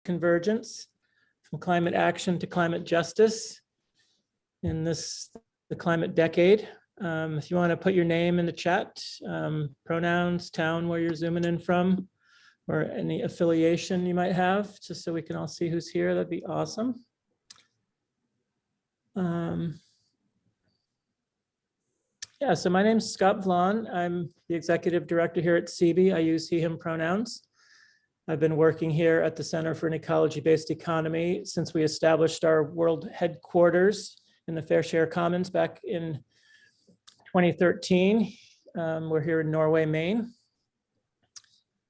Convergence, from climate action to climate justice in the climate decade. If you want to put your name in the chat, pronouns, town where you're zooming in from, or any affiliation you might have, just so we can all see who's here, that'd be awesome. Yeah, so my name's Scott Vlaan. I'm the executive director here at CB. I use he, him pronouns. I've been working here at the Center for an Ecology-Based Economy since we established our world headquarters in the Fair Share Commons back in 2013. We're here in Norway, Maine.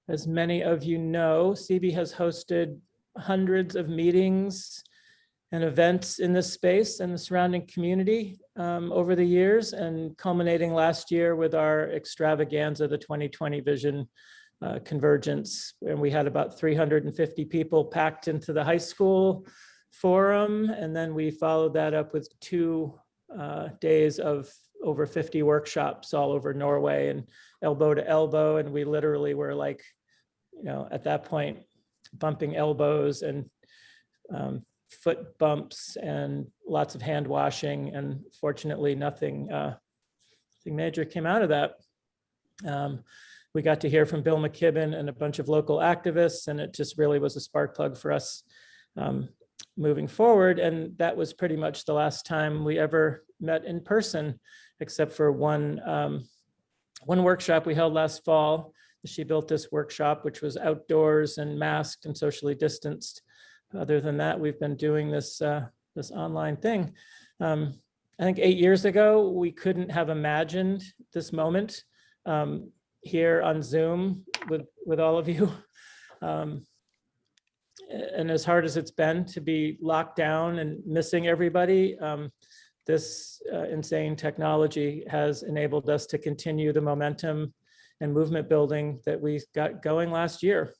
As many of you know, CB has hosted hundreds of meetings and events in this space and the surrounding community over the years, and culminating last year with our extravaganza, the 2020 Vision Convergence, and we had about 350 people packed into the high school forum, and then we followed that up with 2 days of over 50 workshops all over Norway and elbow to elbow, and we literally were like, you know, at that point, bumping elbows and foot bumps and lots of hand washing, and fortunately nothing major came out of that. We got to hear from Bill McKibben and a bunch of local activists, and it just really was a spark plug for us moving forward. And that was pretty much the last time we ever met in person, except for one workshop we held last fall. She built this workshop, which was outdoors and masked and socially distanced. Other than that, we've been doing this online thing. I think 8 years ago, we couldn't have imagined this moment here on Zoom with all of you. And as hard as it's been to be locked down and missing everybody, this insane technology has enabled us to continue the momentum and movement building that we got going last year.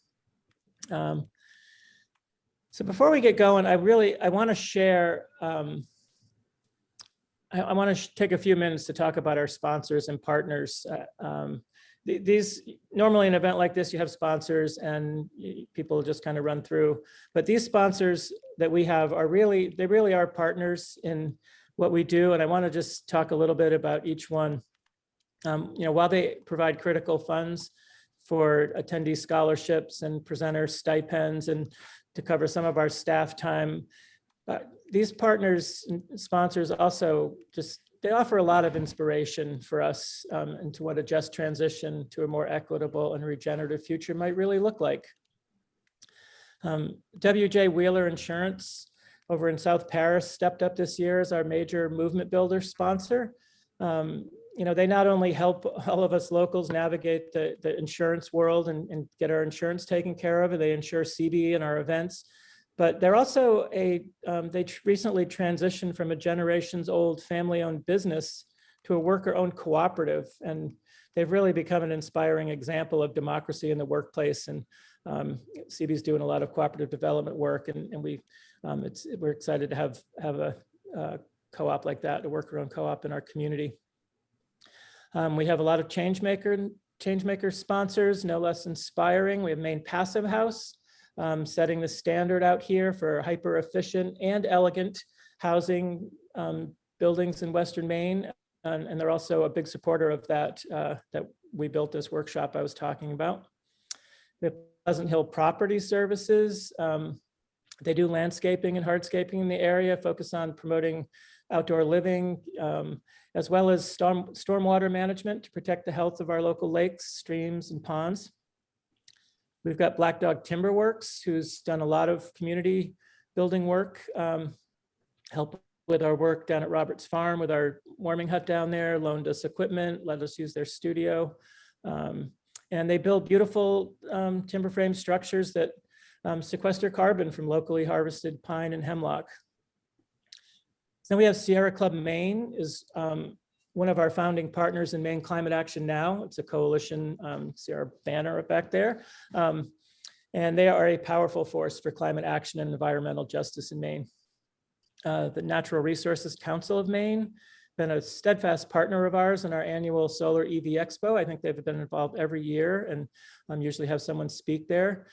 So before we get going, I want to share, I want to take a few minutes to talk about our sponsors and partners. Normally an event like this, you have sponsors and people just kind of run through, but these sponsors that we have are they really are partners in what we do. And I want to just talk a little bit about each one. You know, while they provide critical funds for attendee scholarships and presenter stipends and to cover some of our staff time, these partners and sponsors also they offer a lot of inspiration for us into what a just transition to a more equitable and regenerative future might really look like. W.J. Wheeler Insurance over in South Paris stepped up this year as our major movement builder sponsor. You know, they not only help all of us locals navigate the insurance world and get our insurance taken care of, and they insure CB and our events, but they're also they recently transitioned from a generations-old family-owned business to a worker-owned cooperative, and they've really become an inspiring example of democracy in the workplace. And CB's doing a lot of cooperative development work, and we're excited to have a co-op like that, a worker-owned co-op in our community. We have a lot of change maker sponsors, no less inspiring. We have Maine Passive House, setting the standard out here for hyper efficient and elegant housing buildings in Western Maine. And they're also a big supporter of that we built this workshop I was talking about. We have Pleasant Hill Property Services. They do landscaping and hardscaping in the area, focus on promoting outdoor living, as well as stormwater management to protect the health of our local lakes, streams, and ponds. We've got Black Dog Timber Works, who's done a lot of community building work, help with our work down at Roberts Farm with our warming hut down there, loaned us equipment, let us use their studio. And they build beautiful timber frame structures that sequester carbon from locally harvested pine and hemlock. Then we have Sierra Club Maine, is one of our founding partners in Maine Climate Action Now. It's a coalition, see our banner back there. And they are a powerful force for climate action and environmental justice in Maine. The Natural Resources Council of Maine, been a steadfast partner of ours in our annual Solar EV Expo. I think they've been involved every year and usually have someone speak there.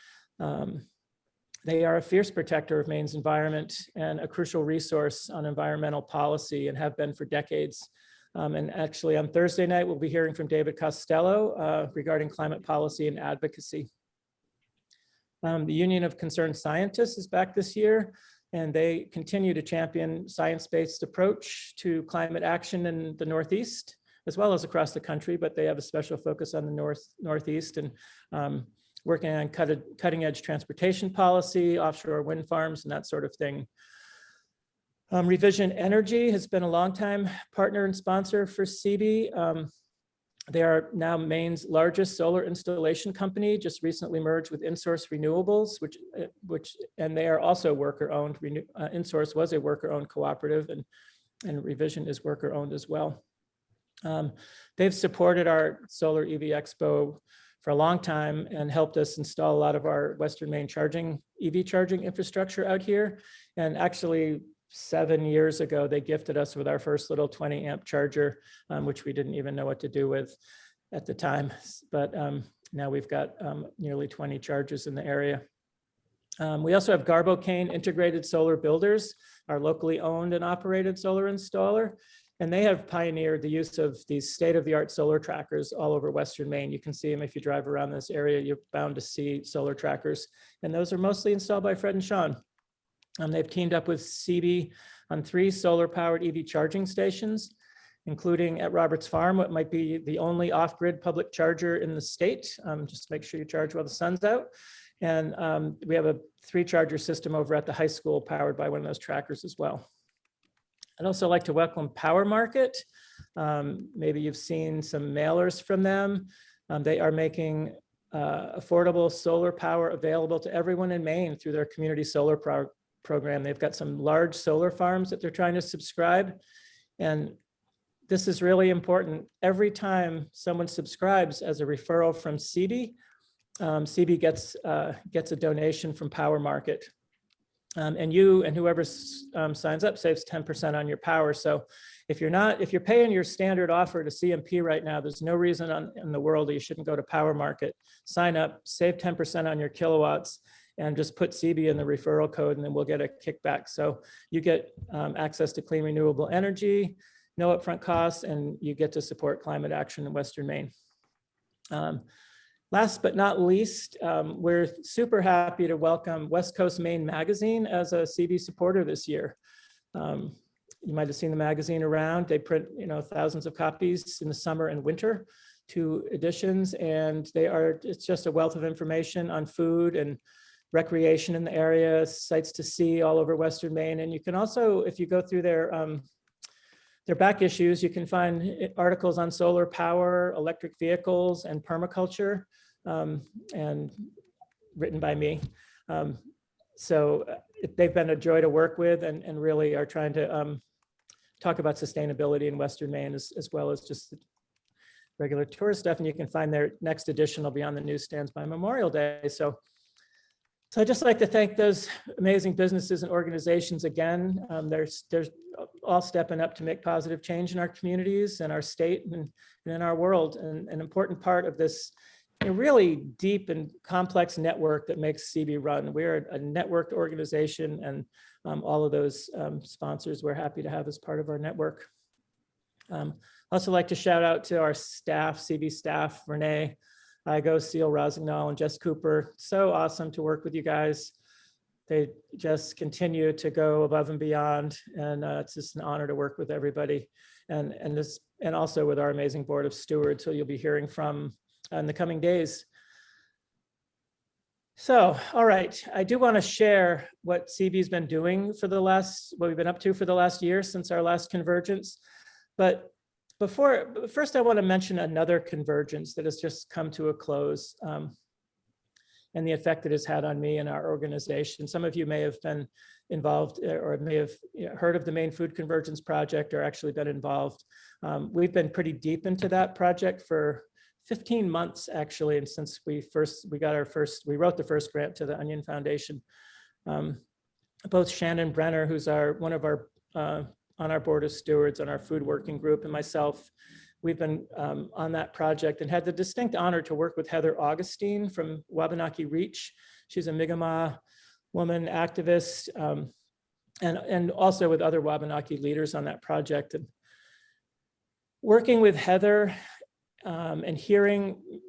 They are a fierce protector of Maine's environment and a crucial resource on environmental policy and have been for decades. And actually on Thursday night, we'll be hearing from David Costello regarding climate policy and advocacy. The Union of Concerned Scientists is back this year, and they continue to champion science-based approach to climate action in the Northeast, as well as across the country, but they have a special focus on the Northeast and working on cutting edge transportation policy, offshore wind farms, and that sort of thing. Revision Energy has been a longtime partner and sponsor for CB. They are now Maine's largest solar installation company, just recently merged with InSource Renewables, and they are also worker-owned. InSource was a worker-owned cooperative, and Revision is worker-owned as well. They've supported our Solar EV Expo for a long time and helped us install a lot of our Western Maine EV charging infrastructure out here. And actually 7 years ago, they gifted us with our first little 20 amp charger, which we didn't even know what to do with at the time. But now we've got nearly 20 chargers in the area. We also have Garbocane Integrated Solar Builders, our locally owned and operated solar installer. And they have pioneered the use of these state-of-the-art solar trackers all over Western Maine. You can see them if you drive around this area, you're bound to see solar trackers. And those are mostly installed by Fred and Sean. They've teamed up with CB on 3 solar-powered EV charging stations, including at Roberts Farm, what might be the only off-grid public charger in the state, just to make sure you charge while the sun's out. And we have a 3-charger system over at the high school powered by one of those trackers as well. I'd also like to welcome Power Market. Maybe you've seen some mailers from them. They are making affordable solar power available to everyone in Maine through their community solar program. They've got some large solar farms that they're trying to subscribe. And this is really important. Every time someone subscribes as a referral from CB, CB gets a donation from Power Market. And you and whoever signs up saves 10% on your power. So if you're paying your standard offer to CMP right now, there's no reason in the world that you shouldn't go to Power Market, sign up, save 10% on your kilowatts, and just put CB in the referral code, and then we'll get a kickback. So you get access to clean renewable energy, no upfront costs, and you get to support climate action in Western Maine. Last but not least, we're super happy to welcome West Coast Maine Magazine as a CB supporter this year. You might have seen the magazine around. They print thousands of copies in the summer and winter, 2 editions, and it's just a wealth of information on food and recreation in the area, sights to see all over Western Maine. And you can also, if you go through their back issues, you can find articles on solar power, electric vehicles, and permaculture, and written by me. So they've been a joy to work with, and really are trying to talk about sustainability in Western Maine as well as just the regular tourist stuff. And you can find their next edition will be on the newsstands by Memorial Day. So I'd just like to thank those amazing businesses and organizations again. There's all stepping up to make positive change in our communities and our state and in our world. And an important part of this really deep and complex network that makes CB run. We're a networked organization, and all of those sponsors we're happy to have as part of our network. Also like to shout out to our staff, CB staff, Renee, Igo, Seal Rosignol, and Jess Cooper. So awesome to work with you guys. They just continue to go above and beyond, and it's just an honor to work with everybody, and also with our amazing board of stewards, who you'll be hearing from in the coming days. So, all right, I do want to share what CB's been doing for what we've been up to for the last year since our last convergence, but first, I want to mention another convergence that has just come to a close, and the effect it has had on me and our organization. Some of you may have been involved or may have heard of the Maine Food Convergence Project or actually been involved. We've been pretty deep into that project for 15 months, actually, and since we wrote the first grant to the Onion Foundation. Both Shannon Brenner, who's one of our on our board of stewards on our food working group, and myself, we've been on that project and had the distinct honor to work with Heather Augustine from Wabanaki Reach. She's a Mi'kmaq woman activist, and also with other Wabanaki leaders on that project. And working with Heather and hearing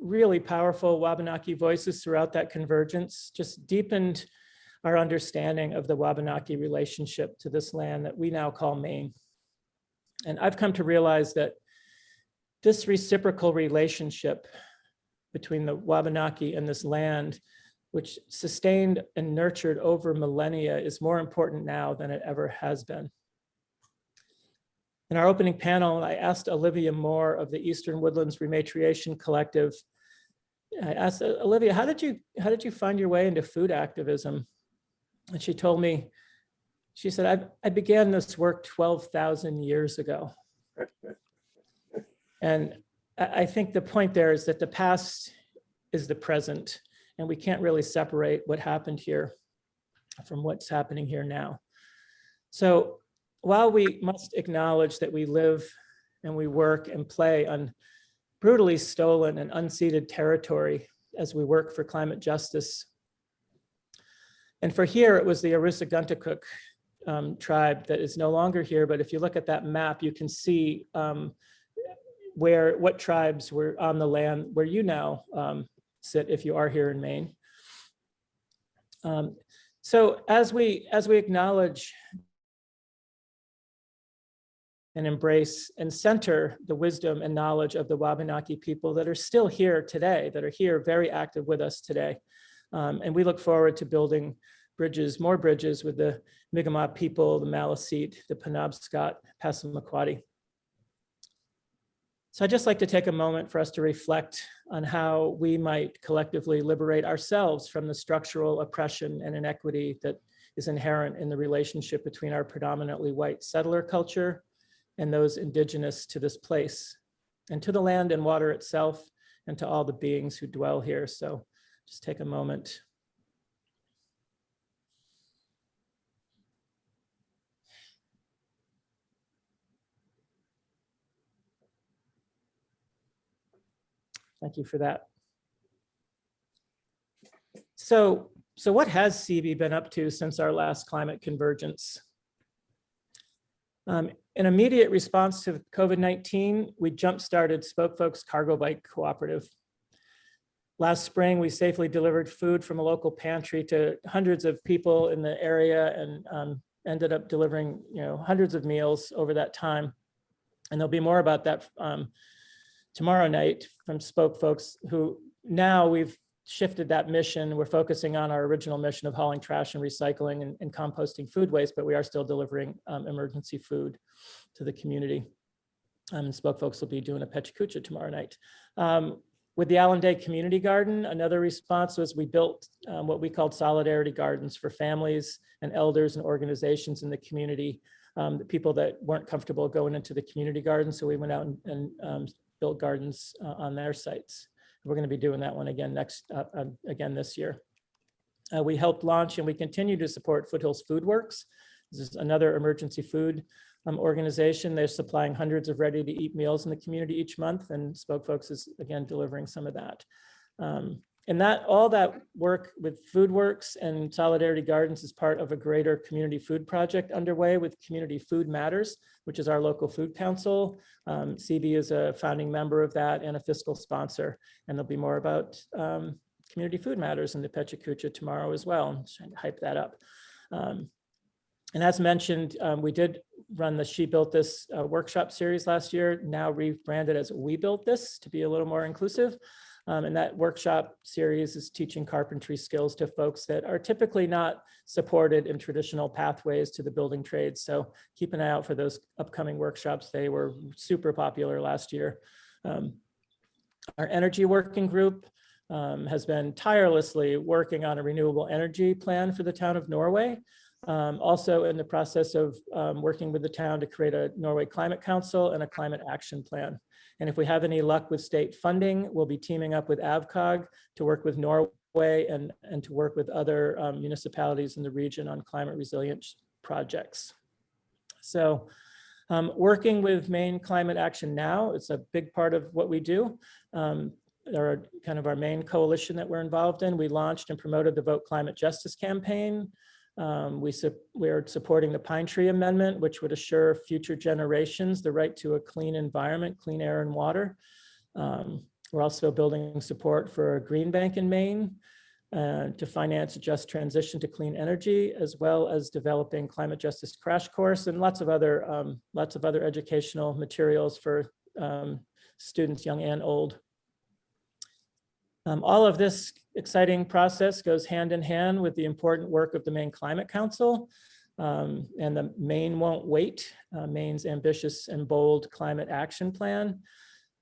really powerful Wabanaki voices throughout that convergence just deepened our understanding of the Wabanaki relationship to this land that we now call Maine. And I've come to realize that this reciprocal relationship between the Wabanaki and this land, which sustained and nurtured over millennia, is more important now than it ever has been. In our opening panel, I asked Olivia Moore of the Eastern Woodlands Rematriation Collective. I asked Olivia, how did you find your way into food activism? And she told me, she said, I began this work 12,000 years ago. And I think the point there is that the past is the present, and we can't really separate what happened here from what's happening here now. So while we must acknowledge that we live and we work and play on brutally stolen and unceded territory as we work for climate justice, and for here, it was the Aroostook tribe that is no longer here, but if you look at that map, you can see what tribes were on the land where you now sit if you are here in Maine. So as we acknowledge and embrace and center the wisdom and knowledge of the Wabanaki people that are still here today, that are here very active with us today. And we look forward to building bridges, more bridges with the Mi'kmaq people, the Maliseet, the Penobscot, Passamaquoddy. So I'd just like to take a moment for us to reflect on how we might collectively liberate ourselves from the structural oppression and inequity that is inherent in the relationship between our predominantly white settler culture and those indigenous to this place, and to the land and water itself, and to all the beings who dwell here. So just take a moment. Thank you for that. So what has CB been up to since our last climate convergence? In immediate response to COVID-19, we jump-started Spoke Folks Cargo Bike Cooperative. Last spring, we safely delivered food from a local pantry to hundreds of people in the area, and ended up delivering, hundreds of meals over that time. And there'll be more about that tomorrow night from Spoke Folks, who now we've shifted that mission. We're focusing on our original mission of hauling trash and recycling and composting food waste, but we are still delivering emergency food to the community. And Spoke Folks will be doing a pecha kucha tomorrow night. With the Allen Day Community Garden, another response was we built what we called solidarity gardens for families and elders and organizations in the community, the people that weren't comfortable going into the community garden. So we went out and built gardens on their sites. We're going to be doing that one again again this year. We helped launch and we continue to support Foothills Food Works. This is another emergency food organization. They're supplying hundreds of ready-to-eat meals in the community each month, and Spoke Folks is again delivering some of that. And all that work with Food Works and Solidarity Gardens is part of a greater community food project underway with Community Food Matters, which is our local food council. CB is a founding member of that and a fiscal sponsor. And there'll be more about Community Food Matters in the Pecha Kucha tomorrow as well. I'm trying to hype that up. And as mentioned, we did run the She Built This workshop series last year, now rebranded as We Built This to be a little more inclusive. And that workshop series is teaching carpentry skills to folks that are typically not supported in traditional pathways to the building trades. So keep an eye out for those upcoming workshops. They were super popular last year. Our energy working group has been tirelessly working on a renewable energy plan for the town of Norway. Also in the process of working with the town to create a Norway Climate Council and a climate action plan. And if we have any luck with state funding, we'll be teaming up with AvCog to work with Norway and to work with other municipalities in the region on climate resilience projects. So working with Maine Climate Action Now, it's a big part of what we do. are kind of our main coalition that we're involved in. We launched and promoted the Vote Climate Justice campaign. We're supporting the Pine Tree Amendment, which would assure future generations the right to a clean environment, clean air and water. We're also building support for a green bank in Maine to finance a just transition to clean energy, as well as developing climate justice crash course and lots of other educational materials for students, young and old. All of this exciting process goes hand in hand with the important work of the Maine Climate Council and the Maine Won't Wait, Maine's ambitious and bold climate action plan.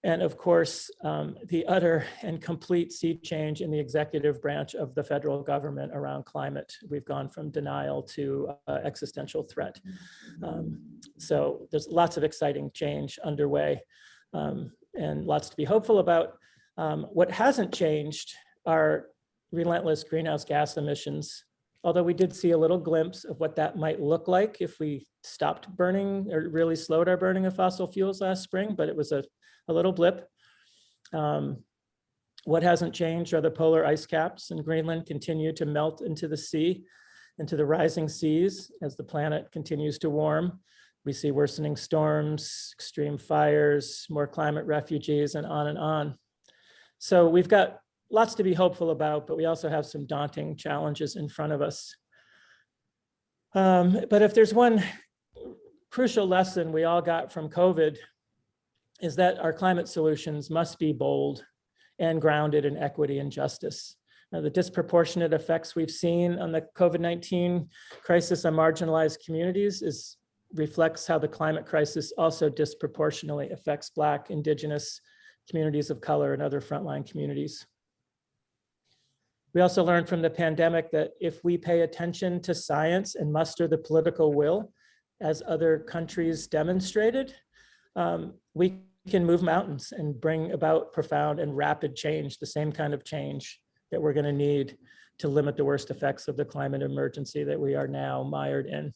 And of course, the utter and complete sea change in the executive branch of the federal government around climate. We've gone from denial to existential threat. So there's lots of exciting change underway and lots to be hopeful about. What hasn't changed are relentless greenhouse gas emissions, although we did see a little glimpse of what that might look like if we stopped burning or really slowed our burning of fossil fuels last spring, but it was a little blip. What hasn't changed are the polar ice caps in Greenland continue to melt into the sea, into the rising seas as the planet continues to warm. We see worsening storms, extreme fires, more climate refugees, and on and on. So we've got lots to be hopeful about, but we also have some daunting challenges in front of us. But if there's one crucial lesson we all got from COVID, is that our climate solutions must be bold and grounded in equity and justice. Now, the disproportionate effects we've seen on the COVID-19 crisis on marginalized communities reflects how the climate crisis also disproportionately affects Black, Indigenous, communities of color, and other frontline communities. We also learned from the pandemic that if we pay attention to science and muster the political will, as other countries demonstrated, we can move mountains and bring about profound and rapid change, the same kind of change that we're going to need to limit the worst effects of the climate emergency that we are now mired in.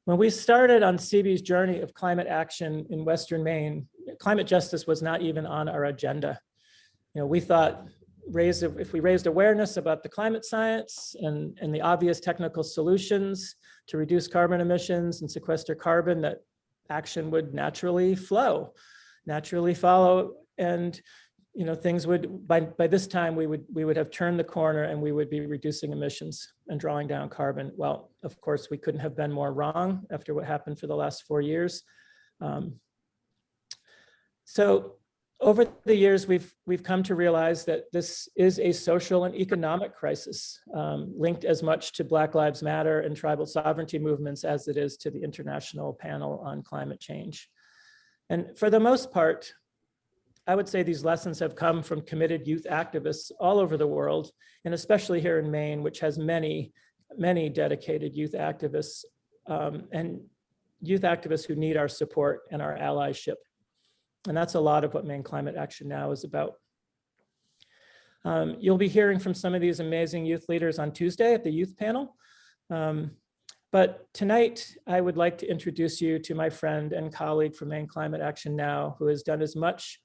When we started on CB's journey of climate action in Western Maine, climate justice was not even on our agenda. We thought if we raised awareness about the climate science and the obvious technical solutions to reduce carbon emissions and sequester carbon, that action would naturally follow, and things would, by this time, we would have turned the corner and we would be reducing emissions and drawing down carbon. Well, of course, we couldn't have been more wrong after what happened for the last 4 years. So over the years, we've come to realize that this is a social and economic crisis linked as much to Black Lives Matter and tribal sovereignty movements as it is to the International Panel on Climate Change. And for the most part, I would say these lessons have come from committed youth activists all over the world, and especially here in Maine, which has many, many dedicated youth activists and youth activists who need our support and our allyship. And that's a lot of what Maine Climate Action Now is about. You'll be hearing from some of these amazing youth leaders on Tuesday at the youth panel. But tonight, I would like to introduce you to my friend and colleague from Maine Climate Action Now, who has done as much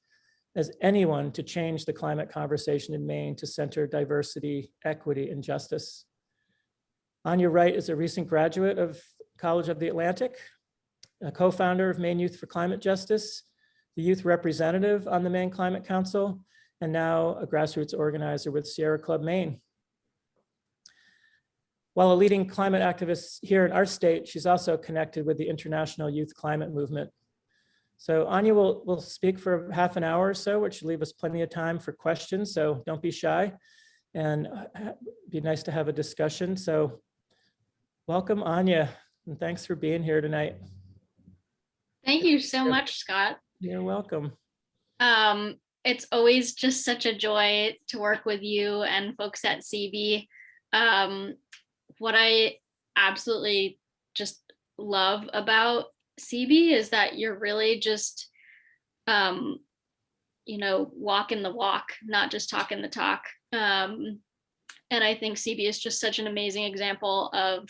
as anyone to change the climate conversation in Maine to center diversity, equity, and justice. Ania Wright is a recent graduate of College of the Atlantic, a co-founder of Maine Youth for Climate Justice, the youth representative on the Maine Climate Council, and now a grassroots organizer with Sierra Club Maine. While a leading climate activist here in our state, she's also connected with the international youth climate movement. So Ania will speak for half an hour or so, which will leave us plenty of time for questions. So don't be shy, and it'd be nice to have a discussion. So welcome, Ania, and thanks for being here tonight. Thank you so much, Scott. You're welcome. It's always just such a joy to work with you and folks at CB. What I absolutely just love about CB is that you're really just, walking the walk, not just talking the talk. And I think CB is just such an amazing example of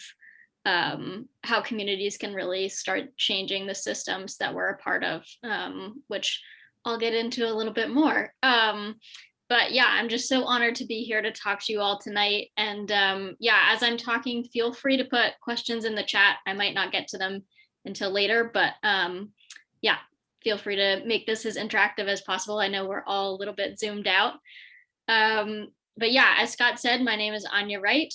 how communities can really start changing the systems that we're a part of, which I'll get into a little bit more. But yeah, I'm just so honored to be here to talk to you all tonight. And yeah, as I'm talking, feel free to put questions in the chat. I might not get to them until later, but yeah, feel free to make this as interactive as possible. I know we're all a little bit zoomed out. But yeah, as Scott said, my name is Ania Wright.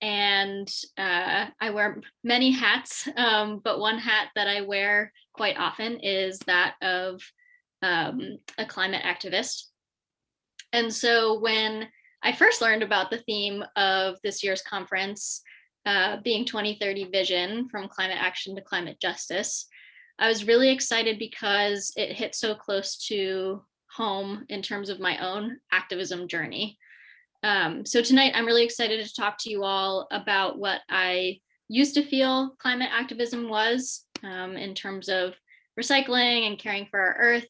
And I wear many hats, but one hat that I wear quite often is that of a climate activist. And so when I first learned about the theme of this year's conference, being 2030 Vision, from climate action to climate justice, I was really excited because it hit so close to home in terms of my own activism journey. So tonight, I'm really excited to talk to you all about what I used to feel climate activism was, in terms of recycling and caring for our Earth,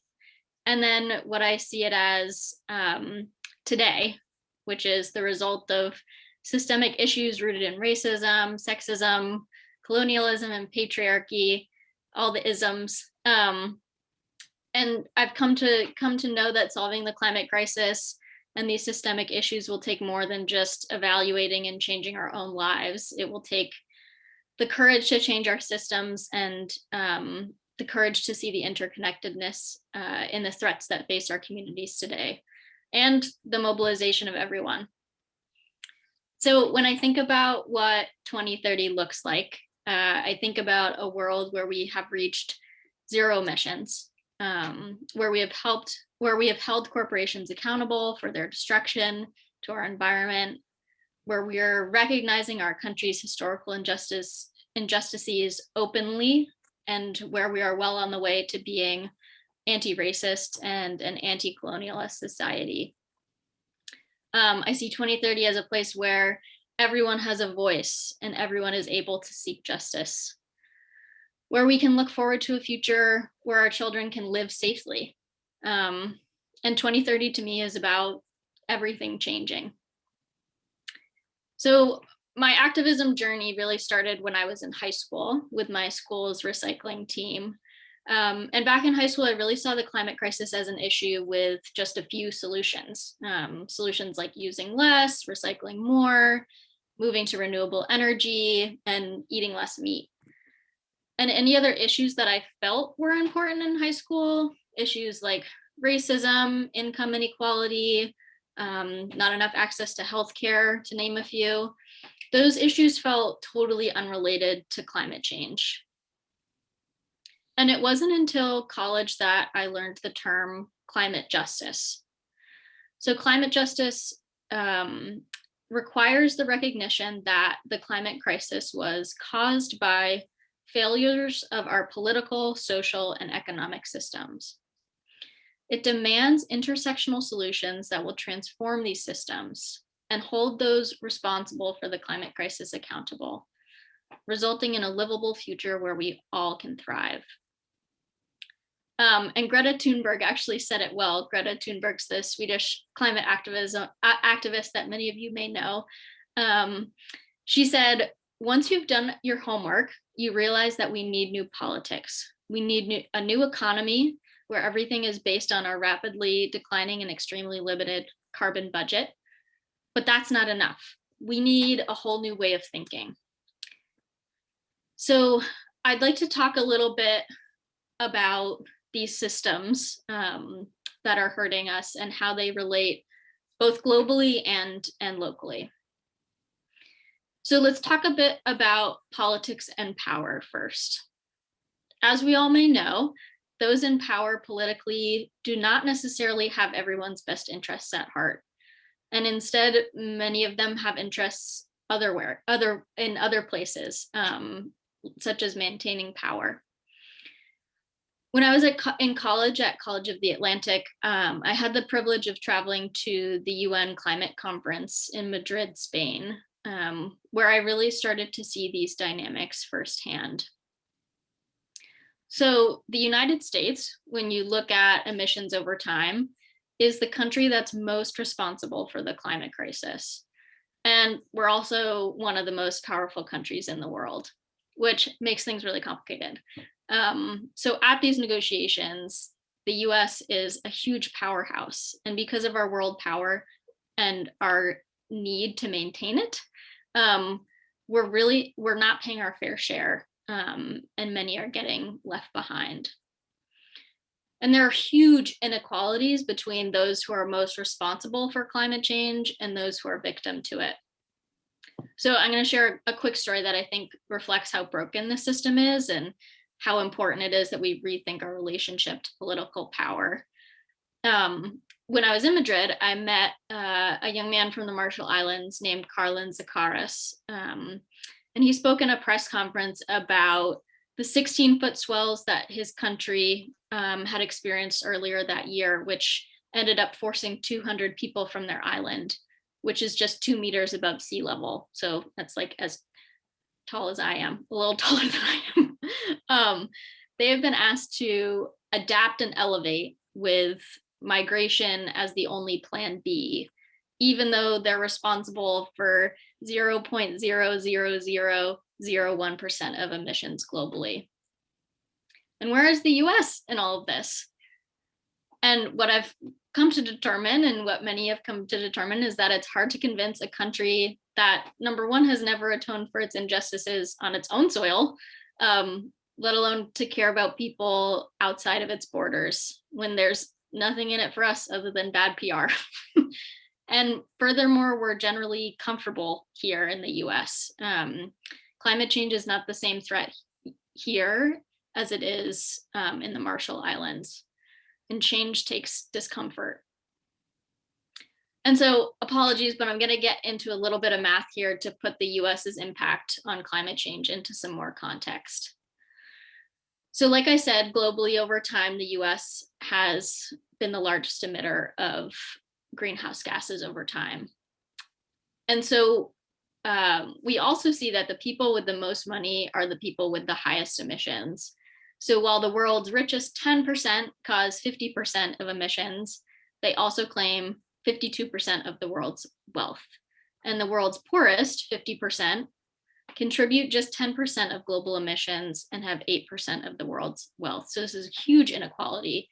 and then what I see it as today, which is the result of systemic issues rooted in racism, sexism, colonialism, and patriarchy, all the isms. And I've come to know that solving the climate crisis and these systemic issues will take more than just evaluating and changing our own lives. It will take the courage to change our systems and the courage to see the interconnectedness in the threats that face our communities today, and the mobilization of everyone. So when I think about what 2030 looks like, I think about a world where we have reached zero emissions, where we have held corporations accountable for their destruction to our environment, where we are recognizing our country's historical injustices openly, and where we are well on the way to being anti-racist and an anti-colonialist society. I see 2030 as a place where everyone has a voice and everyone is able to seek justice, where we can look forward to a future where our children can live safely. And 2030 to me is about everything changing. So my activism journey really started when I was in high school with my school's recycling team. And back in high school, I really saw the climate crisis as an issue with just a few solutions. Solutions like using less, recycling more, moving to renewable energy, and eating less meat. And any other issues that I felt were important in high school, issues like racism, income inequality, not enough access to healthcare, to name a few, those issues felt totally unrelated to climate change. And it wasn't until college that I learned the term climate justice. So climate justice requires the recognition that the climate crisis was caused by failures of our political, social, and economic systems. It demands intersectional solutions that will transform these systems and hold those responsible for the climate crisis accountable, resulting in a livable future where we all can thrive. And Greta Thunberg actually said it well. Greta Thunberg's the Swedish climate activist that many of you may know. She said, once you've done your homework, you realize that we need new politics. We need a new economy where everything is based on our rapidly declining and extremely limited carbon budget. But that's not enough. We need a whole new way of thinking. So I'd like to talk a little bit about these systems that are hurting us and how they relate both globally and locally. So let's talk a bit about politics and power first. As we all may know, those in power politically do not necessarily have everyone's best interests at heart. And instead, many of them have interests in other places, such as maintaining power. When I was in college at College of the Atlantic, I had the privilege of traveling to the UN climate conference in Madrid, Spain, where I really started to see these dynamics firsthand. So the United States, when you look at emissions over time, is the country that's most responsible for the climate crisis. And we're also one of the most powerful countries in the world, which makes things really complicated. So at these negotiations, the US is a huge powerhouse. And because of our world power and our need to maintain it, we're not paying our fair share, and many are getting left behind. And there are huge inequalities between those who are most responsible for climate change and those who are victim to it. So I'm going to share a quick story that I think reflects how broken the system is and how important it is that we rethink our relationship to political power. When I was in Madrid, I met a young man from the Marshall Islands named Carlin Zakaris. And he spoke in a press conference about the 16-foot swells that his country had experienced earlier that year, which ended up forcing 200 people from their island, which is just 2 meters above sea level. So that's like as tall as I am, a little taller than I am. They have been asked to adapt and elevate with migration as the only plan B, even though they're responsible for 0.00001% of emissions globally. And where is the US in all of this? And what I've come to determine, and what many have come to determine, is that it's hard to convince a country that, number one, has never atoned for its injustices on its own soil, let alone to care about people outside of its borders, when there's nothing in it for us other than bad PR. And furthermore, we're generally comfortable here in the US. Climate change is not the same threat here as it is in the Marshall Islands. And change takes discomfort. And so, apologies, but I'm going to get into a little bit of math here to put the US's impact on climate change into some more context. So like I said, globally over time, the US has been the largest emitter of greenhouse gases over time. And so we also see that the people with the most money are the people with the highest emissions. So while the world's richest 10% cause 50% of emissions, they also claim 52% of the world's wealth. And the world's poorest, 50%, contribute just 10% of global emissions and have 8% of the world's wealth. So this is a huge inequality.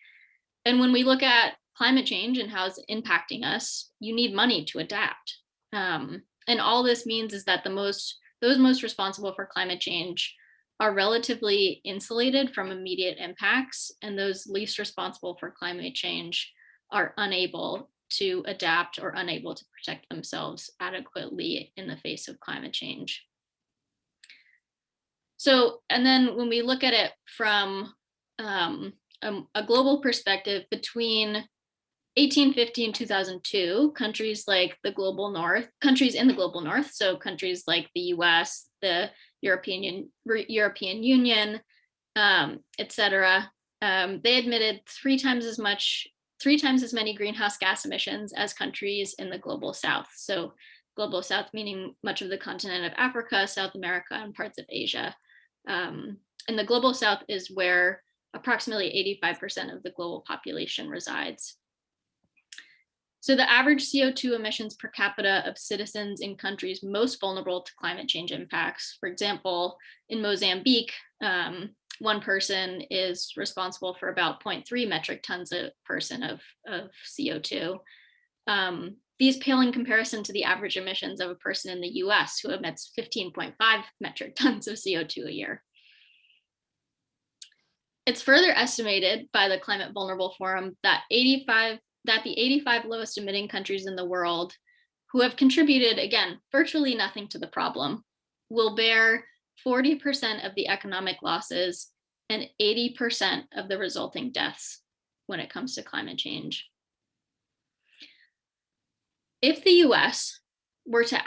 And when we look at climate change and how it's impacting us, you need money to adapt. And all this means is that those most responsible for climate change are relatively insulated from immediate impacts, and those least responsible for climate change are unable to adapt or unable to protect themselves adequately in the face of climate change. So, and then when we look at it from a global perspective, between 1850 and 2002, countries in the global north, so countries like the US, the European Union, etc., they emitted three times as many greenhouse gas emissions as countries in the global south. So global south meaning much of the continent of Africa, South America, and parts of Asia. And the global south is where approximately 85% of the global population resides. So the average CO2 emissions per capita of citizens in countries most vulnerable to climate change impacts, for example, in Mozambique, one person is responsible for about 0.3 metric tons a person of CO2. These pale in comparison to the average emissions of a person in the US, who emits 15.5 metric tons of CO2 a year. It's further estimated by the Climate Vulnerable Forum that the 85 lowest emitting countries in the world, who have contributed, again, virtually nothing to the problem, will bear 40% of the economic losses and 80% of the resulting deaths when it comes to climate change. If the US were to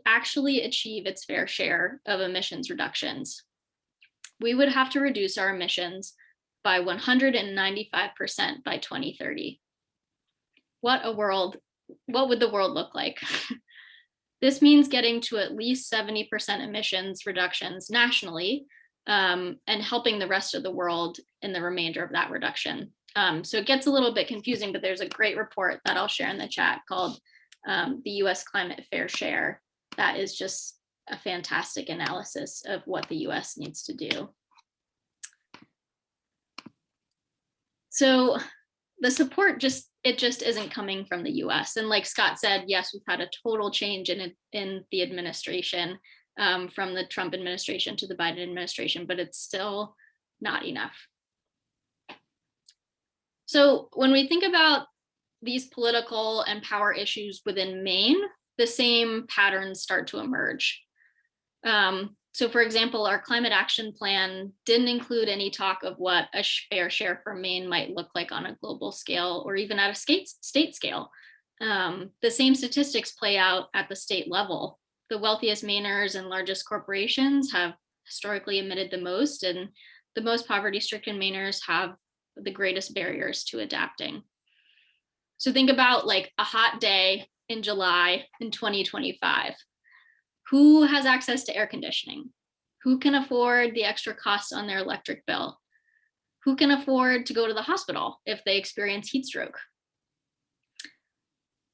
actually achieve its fair share of emissions reductions, we would have to reduce our emissions by 195% by 2030. What would the world look like? This means getting to at least 70% emissions reductions nationally, and helping the rest of the world in the remainder of that reduction. So it gets a little bit confusing, but there's a great report that I'll share in the chat called the US Climate Fair Share. That is just a fantastic analysis of what the US needs to do. So the support just isn't coming from the US. And like Scott said, yes, we've had a total change in the administration, from the Trump administration to the Biden administration, but it's still not enough. So when we think about these political and power issues within Maine, the same patterns start to emerge. So for example, our climate action plan didn't include any talk of what a fair share for Maine might look like on a global scale or even at a state scale. The same statistics play out at the state level. The wealthiest Mainers and largest corporations have historically emitted the most, and the most poverty-stricken Mainers have the greatest barriers to adapting. So think about like a hot day in July in 2025. Who has access to air conditioning? Who can afford the extra costs on their electric bill? Who can afford to go to the hospital if they experience heat stroke?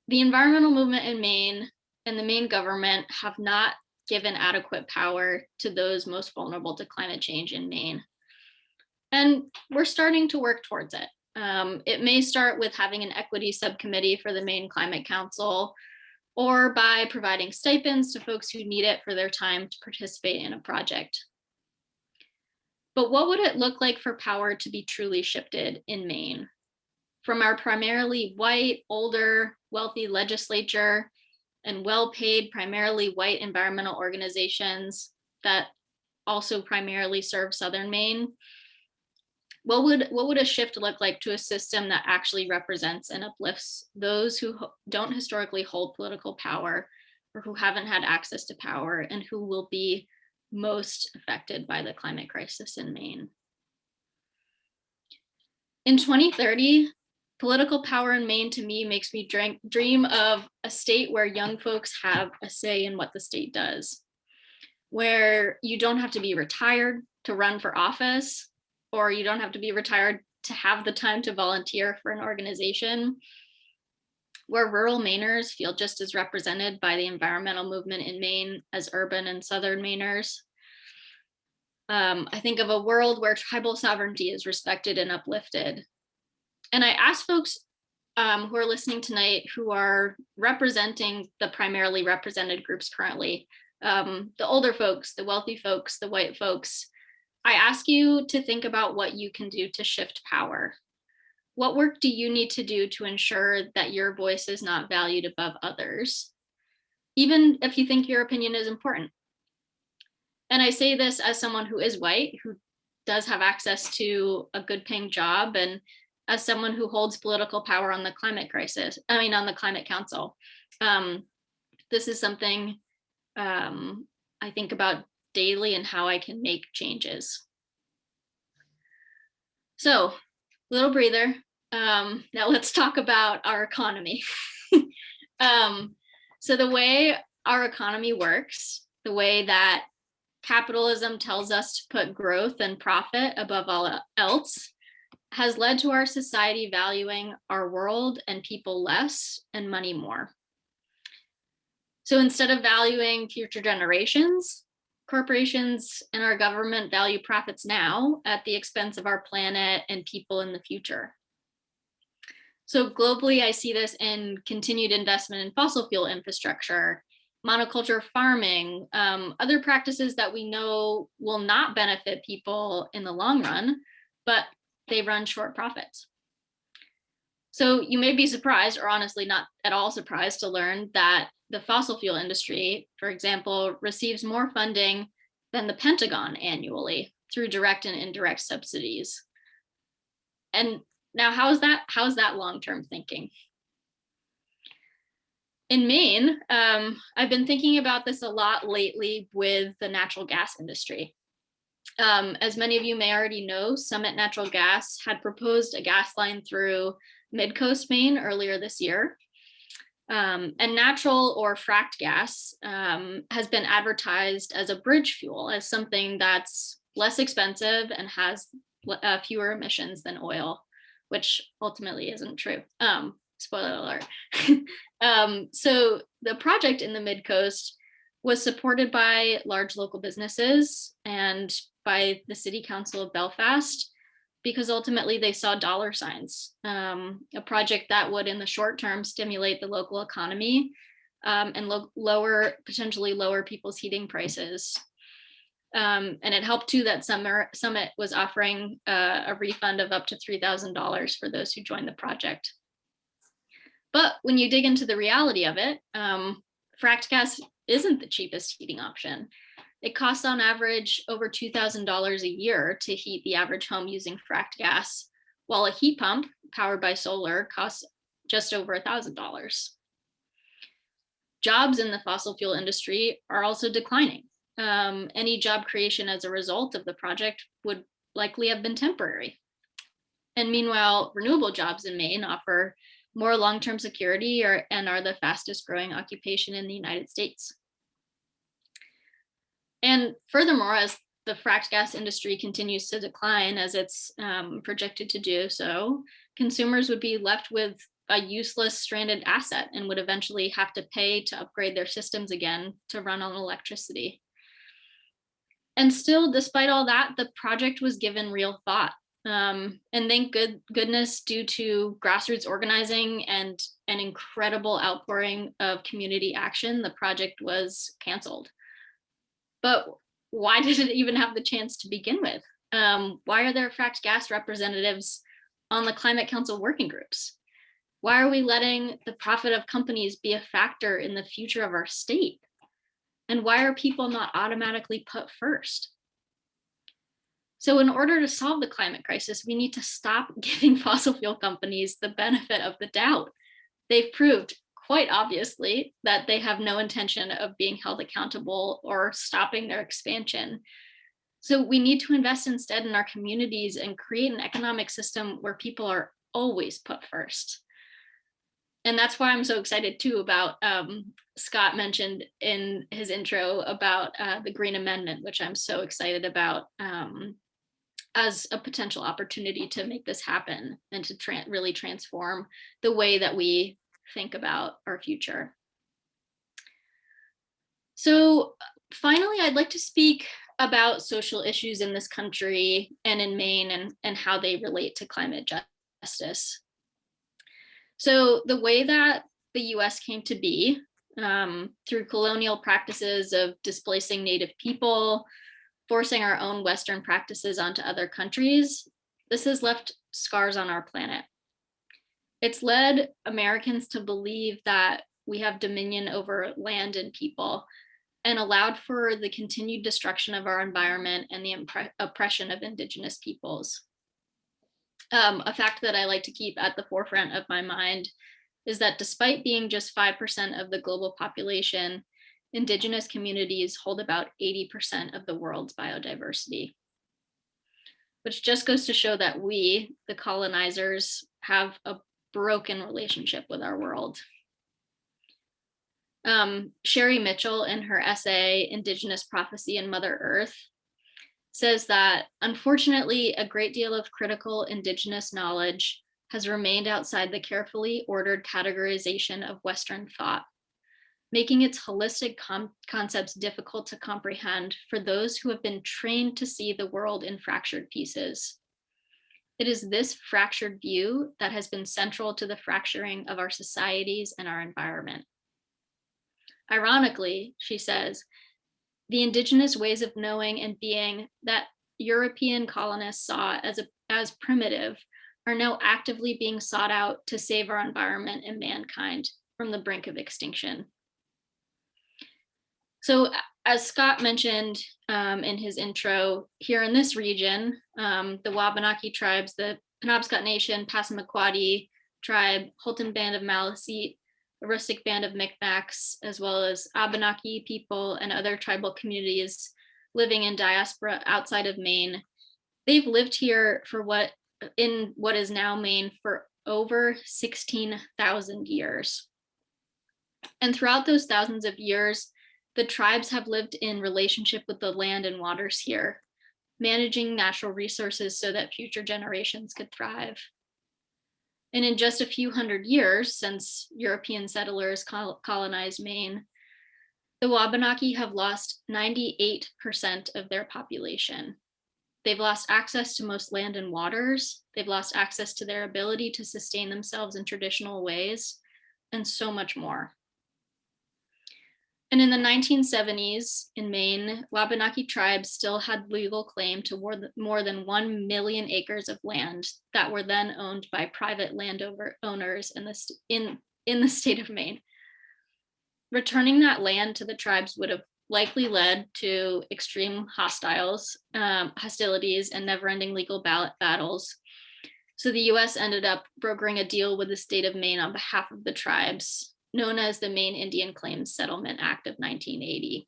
The environmental movement in Maine and the Maine government have not given adequate power to those most vulnerable to climate change in Maine. And we're starting to work towards it. It may start with having an equity subcommittee for the Maine Climate Council, or by providing stipends to folks who need it for their time to participate in a project. But what would it look like for power to be truly shifted in Maine? From our primarily white, older, wealthy legislature and well-paid, primarily white environmental organizations that also primarily serve Southern Maine, what would a shift look like to a system that actually represents and uplifts those who don't historically hold political power or who haven't had access to power and who will be most affected by the climate crisis in Maine? In 2030, political power in Maine to me makes me dream of a state where young folks have a say in what the state does, where you don't have to be retired to run for office, or you don't have to be retired to have the time to volunteer for an organization, where rural Mainers feel just as represented by the environmental movement in Maine as urban and Southern Mainers. I think of a world where tribal sovereignty is respected and uplifted. And I ask folks who are listening tonight who are representing the primarily represented groups currently, the older folks, the wealthy folks, the white folks, I ask you to think about what you can do to shift power. What work do you need to do to ensure that your voice is not valued above others, even if you think your opinion is important? And I say this as someone who is white, who does have access to a good paying job, and as someone who holds political power on the climate crisis, on the Climate Council. This is something I think about daily and how I can make changes. So, little breather. Now let's talk about our economy. So the way our economy works, the way that capitalism tells us to put growth and profit above all else, has led to our society valuing our world and people less and money more. So instead of valuing future generations, corporations and our government value profits now at the expense of our planet and people in the future. So globally, I see this in continued investment in fossil fuel infrastructure, monoculture farming, other practices that we know will not benefit people in the long run, but they run short profits. So you may be surprised, or honestly not at all surprised, to learn that the fossil fuel industry, for example, receives more funding than the Pentagon annually through direct and indirect subsidies. And now, how's that long-term thinking? In Maine, I've been thinking about this a lot lately with the natural gas industry. As many of you may already know, Summit Natural Gas had proposed a gas line through Mid-Coast Maine earlier this year. And natural or fracked gas has been advertised as a bridge fuel, as something that's less expensive and has fewer emissions than oil, which ultimately isn't true. Spoiler alert. So the project in the Mid-Coast was supported by large local businesses and by the City Council of Belfast, because ultimately they saw dollar signs, a project that would in the short term stimulate the local economy and potentially lower people's heating prices. And it helped too that Summit was offering a refund of up to $3,000 for those who joined the project. But when you dig into the reality of it, fracked gas isn't the cheapest heating option. It costs on average over $2,000 a year to heat the average home using fracked gas, while a heat pump powered by solar costs just over $1,000. Jobs in the fossil fuel industry are also declining. Any job creation as a result of the project would likely have been temporary. And meanwhile, renewable jobs in Maine offer more long-term security and are the fastest growing occupation in the United States. And furthermore, as the fracked gas industry continues to decline, as it's projected to do so, consumers would be left with a useless stranded asset and would eventually have to pay to upgrade their systems again to run on electricity. And still, despite all that, the project was given real thought. And thank goodness, due to grassroots organizing and an incredible outpouring of community action, the project was canceled. But why did it even have the chance to begin with? Why are there fracked gas representatives on the Climate Council working groups? Why are we letting the profit of companies be a factor in the future of our state? And why are people not automatically put first? So in order to solve the climate crisis, we need to stop giving fossil fuel companies the benefit of the doubt. They've proved quite obviously that they have no intention of being held accountable or stopping their expansion. So we need to invest instead in our communities and create an economic system where people are always put first. And that's why I'm so excited too about, Scott mentioned in his intro about the Green Amendment, which I'm so excited about as a potential opportunity to make this happen and to really transform the way that we think about our future. So finally, I'd like to speak about social issues in this country and in Maine and how they relate to climate justice. So the way that the US came to be through colonial practices of displacing Native people, forcing our own Western practices onto other countries, this has left scars on our planet. It's led Americans to believe that we have dominion over land and people and allowed for the continued destruction of our environment and the oppression of Indigenous peoples. A fact that I like to keep at the forefront of my mind is that despite being just 5% of the global population, Indigenous communities hold about 80% of the world's biodiversity, which just goes to show that we, the colonizers, have a broken relationship with our world. Sherry Mitchell, in her essay, Indigenous Prophecy and Mother Earth, says that unfortunately, a great deal of critical Indigenous knowledge has remained outside the carefully ordered categorization of Western thought, making its holistic concepts difficult to comprehend for those who have been trained to see the world in fractured pieces. It is this fractured view that has been central to the fracturing of our societies and our environment. Ironically, she says, the Indigenous ways of knowing and being that European colonists saw as primitive are now actively being sought out to save our environment and mankind from the brink of extinction. So as Scott mentioned in his intro, here in this region, the Wabanaki tribes, the Penobscot Nation, Passamaquoddy tribe, Holton Band of Maliseet, Aroostook Band of Micmacs, as well as Abenaki people and other tribal communities living in diaspora outside of Maine, they've lived here for what is now Maine for over 16,000 years. And throughout those thousands of years, the tribes have lived in relationship with the land and waters here, managing natural resources so that future generations could thrive. And in just a few hundred years since European settlers colonized Maine, the Wabanaki have lost 98% of their population. They've lost access to most land and waters. They've lost access to their ability to sustain themselves in traditional ways, and so much more. And in the 1970s in Maine, Wabanaki tribes still had legal claim to more than 1 million acres of land that were then owned by private landowners in the state of Maine. Returning that land to the tribes would have likely led to extreme hostilities and never-ending legal battles. So the US ended up brokering a deal with the state of Maine on behalf of the tribes, known as the Maine Indian Claims Settlement Act of 1980.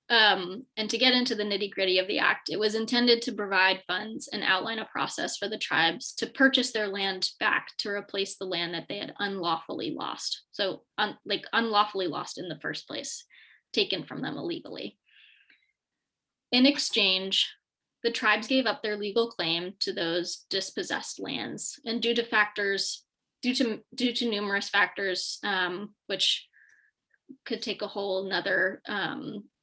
And to get into the nitty-gritty of the act, it was intended to provide funds and outline a process for the tribes to purchase their land back to replace the land that they had unlawfully lost. So unlawfully lost in the first place, taken from them illegally. In exchange, the tribes gave up their legal claim to those dispossessed lands, and due to numerous factors, which could take a whole nother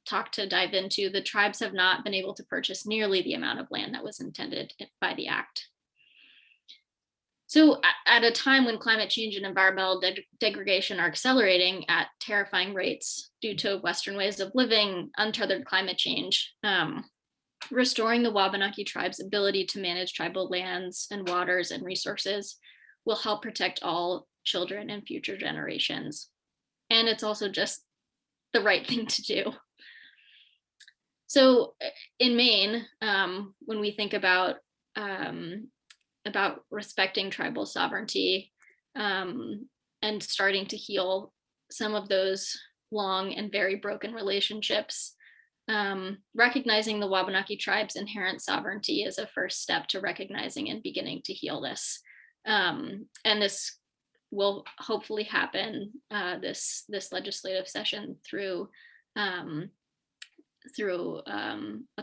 talk to dive into, the tribes have not been able to purchase nearly the amount of land that was intended by the act. So at a time when climate change and environmental degradation are accelerating at terrifying rates due to Western ways of living, untethered climate change, restoring the Wabanaki tribe's ability to manage tribal lands and waters and resources will help protect all children and future generations. And it's also just the right thing to do. So in Maine, when we think about respecting tribal sovereignty and starting to heal some of those long and very broken relationships, recognizing the Wabanaki tribe's inherent sovereignty is a first step to recognizing and beginning to heal this. And this will hopefully happen this legislative session through a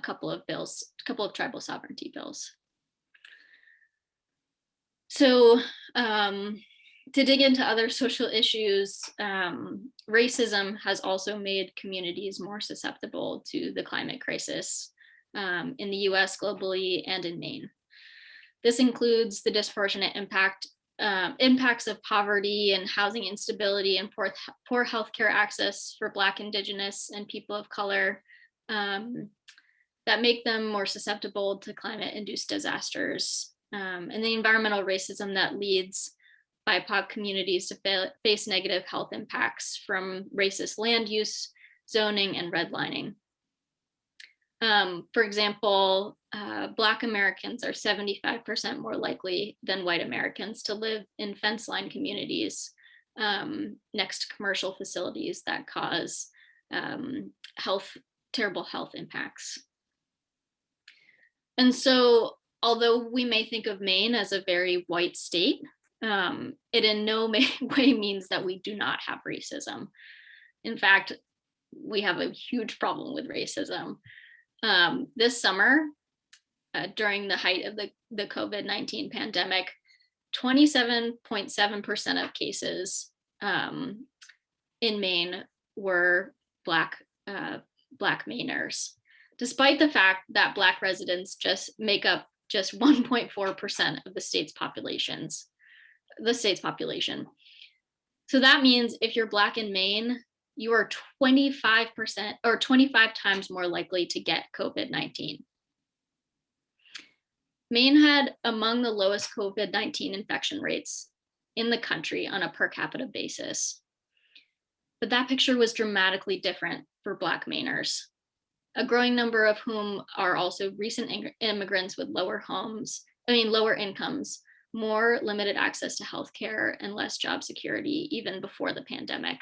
couple of tribal sovereignty bills. So to dig into other social issues, racism has also made communities more susceptible to the climate crisis in the US, globally, and in Maine. This includes the disproportionate impacts of poverty and housing instability and poor healthcare access for Black, Indigenous, and people of color that make them more susceptible to climate-induced disasters, and the environmental racism that leads BIPOC communities to face negative health impacts from racist land use, zoning, and redlining. For example, Black Americans are 75% more likely than white Americans to live in fence-line communities next to commercial facilities that cause terrible health impacts. And so, although we may think of Maine as a very white state, it in no way means that we do not have racism. In fact, we have a huge problem with racism. This summer, during the height of the COVID-19 pandemic, 27.7% of cases in Maine were Black Mainers, despite the fact that Black residents just make up just 1.4% of the state's population. So that means if you're Black in Maine, you are 25% or 25 times more likely to get COVID-19. Maine had among the lowest COVID-19 infection rates in the country on a per capita basis. But that picture was dramatically different for Black Mainers, a growing number of whom are also recent immigrants with lower incomes, more limited access to healthcare, and less job security even before the pandemic.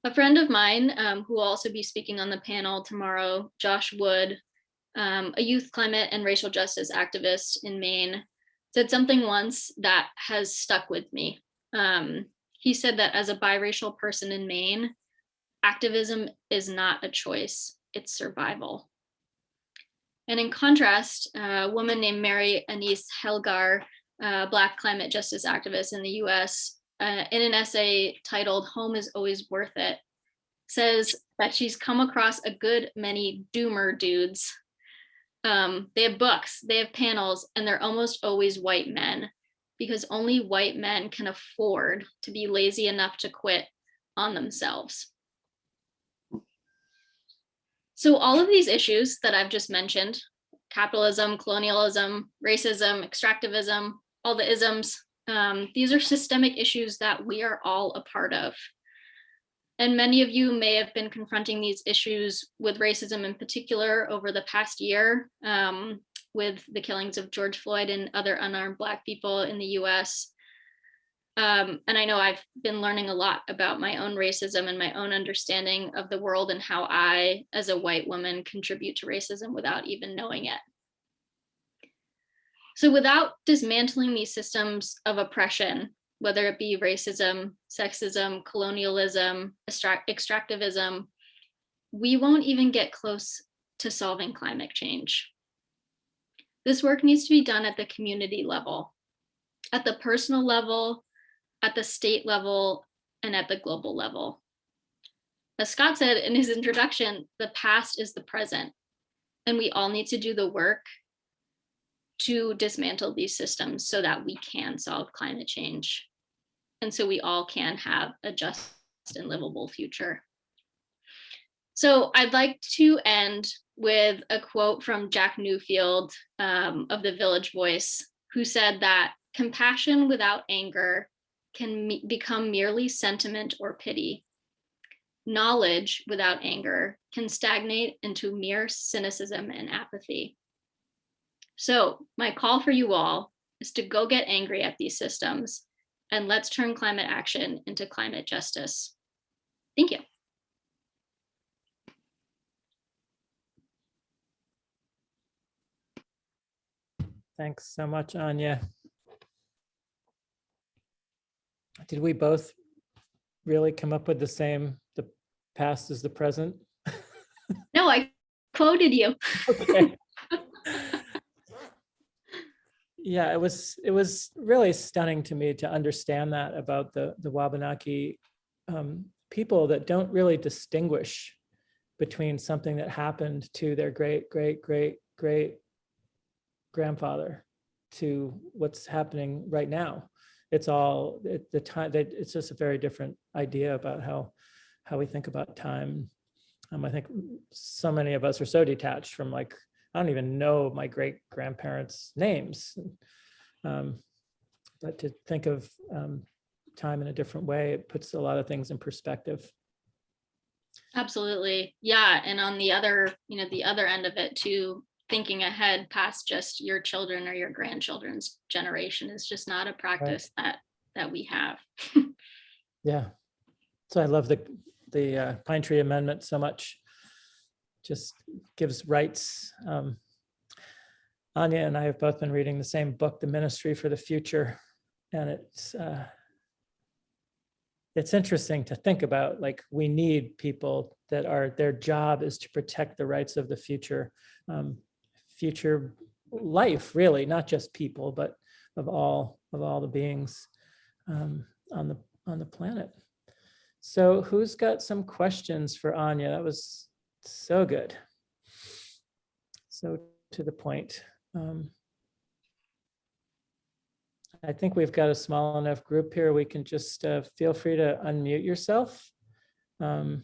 A friend of mine who will also be speaking on the panel tomorrow, Josh Wood, a youth climate and racial justice activist in Maine, said something once that has stuck with me. He said that as a biracial person in Maine, activism is not a choice, it's survival. And in contrast, a woman named Mary Anise Helgar, a Black climate justice activist in the US, in an essay titled "Home is Always Worth It," says that she's come across a good many doomer dudes. They have books, they have panels, and they're almost always white men, because only white men can afford to be lazy enough to quit on themselves. So all of these issues that I've just mentioned, capitalism, colonialism, racism, extractivism, all the isms, these are systemic issues that we are all a part of. And many of you may have been confronting these issues with racism in particular over the past year, with the killings of George Floyd and other unarmed Black people in the US. And I know I've been learning a lot about my own racism and my own understanding of the world and how I, as a white woman, contribute to racism without even knowing it. So without dismantling these systems of oppression, whether it be racism, sexism, colonialism, extractivism, we won't even get close to solving climate change. This work needs to be done at the community level, at the personal level, at the state level, and at the global level. As Scott said in his introduction, the past is the present, and we all need to do the work to dismantle these systems so that we can solve climate change, and so we all can have a just and livable future. So I'd like to end with a quote from Jack Newfield of the Village Voice, who said that compassion without anger can become merely sentiment or pity. Knowledge without anger can stagnate into mere cynicism and apathy. So my call for you all is to go get angry at these systems, and let's turn climate action into climate justice. Thank you. Thanks so much, Ania. Did we both really come up with the same, the past is the present? No, I quoted you. Okay. Yeah, it was really stunning to me to understand that about the Wabanaki people that don't really distinguish between something that happened to their great grandfather to what's happening right now. It's all the time that it's just a very different idea about how we think about time. I think so many of us are so detached from, like, I don't even know my great grandparents' names. But to think of time in a different way, it puts a lot of things in perspective. Absolutely. Yeah. And on the other, the other end of it too, thinking ahead past just your children or your grandchildren's generation is just not a practice that we have. Yeah. So I love the Pine Tree Amendment so much. Just gives rights. Ania and I have both been reading the same book, The Ministry for the Future, and it's interesting to think about, like, we need people that their job is to protect the rights of the future life, really, not just people, but of all the beings on the planet. So who's got some questions for Ania? That was so good. So to the point. I think we've got a small enough group here. We can just feel free to unmute yourself and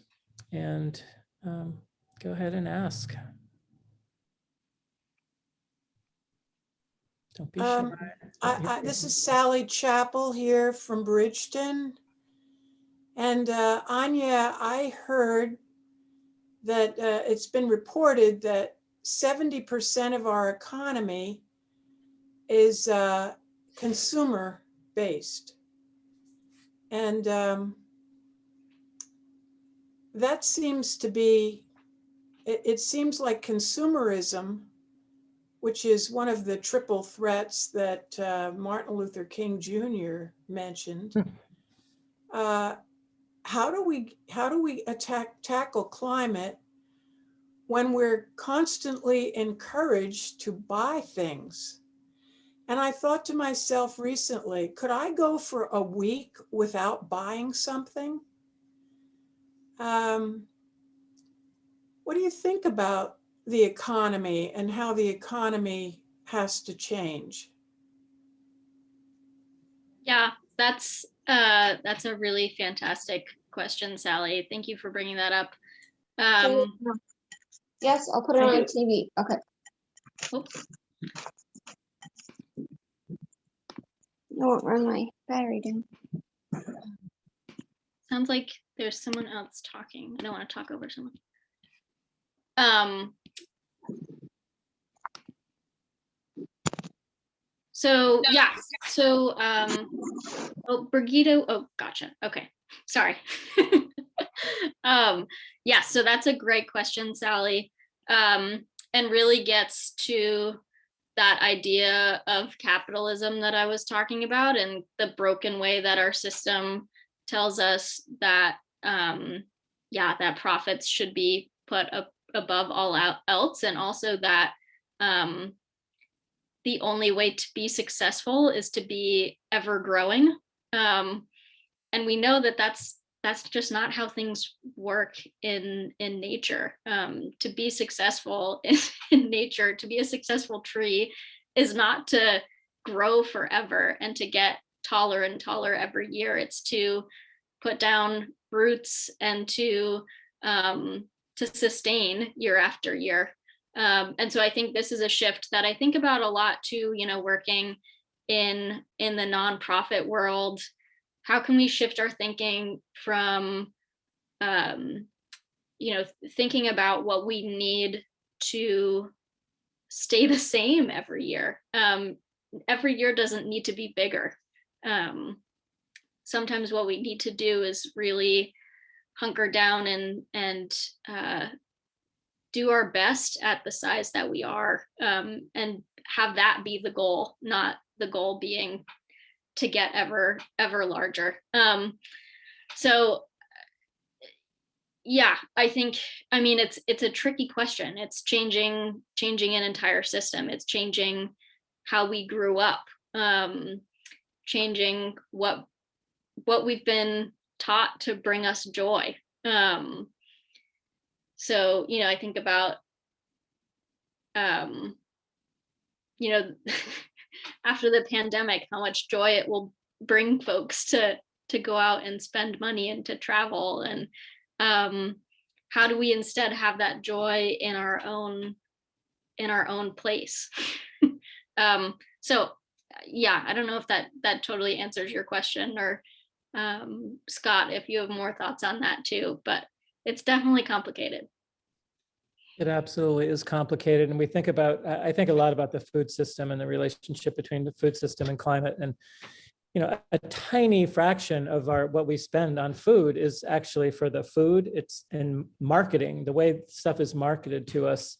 go ahead and ask. Don't be shy. This is Sally Chappell here from Bridgeton. And Ania, I heard that it's been reported that 70% of our economy is consumer based. And that seems to be, it seems like consumerism, which is one of the triple threats that Martin Luther King Jr. mentioned. How do we tackle climate when we're constantly encouraged to buy things? And I thought to myself recently, could I go for a week without buying something? what do you think about the economy and how the economy has to change? Yeah, that's a really fantastic question, Sally. Thank you for bringing that up. Yes, I'll put it on TV. Okay. Oops. I won't run my battery down. Sounds like there's someone else talking. I don't want to talk over someone. So yeah, so oh, Brigitte, oh, gotcha. Okay, sorry. Yeah, so that's a great question, Sally, and really gets to that idea of capitalism that I was talking about, and the broken way that our system tells us that yeah, that profits should be put up above all else, and also that the only way to be successful is to be ever growing, and we know that that's just not how things work in nature. To be successful in nature, to be a successful tree, is not to grow forever and to get taller and taller every year. It's to put down roots and to sustain year after year. And so I think this is a shift that I think about a lot too, you know, working in the nonprofit world. How can we shift our thinking from, you know, thinking about what we need to stay the same every year? Every year doesn't need to be bigger. Sometimes what we need to do is really hunker down and do our best at the size that we are, and have that be the goal, not the goal being to get ever larger. So yeah, I think, I mean, it's a tricky question. It's changing an entire system. It's changing how we grew up, changing what we've been taught to bring us joy. So, you know, I think about, you know, after the pandemic, how much joy it will bring folks to go out and spend money and to travel. And how do we instead have that joy in our own place? So yeah, I don't know if that totally answers your question, or Scott, if you have more thoughts on that too, but it's definitely complicated. It absolutely is complicated. And we think about, I think a lot about the food system and the relationship between the food system and climate. And, you know, a tiny fraction of what we spend on food is actually for the food. It's in marketing. The way stuff is marketed to us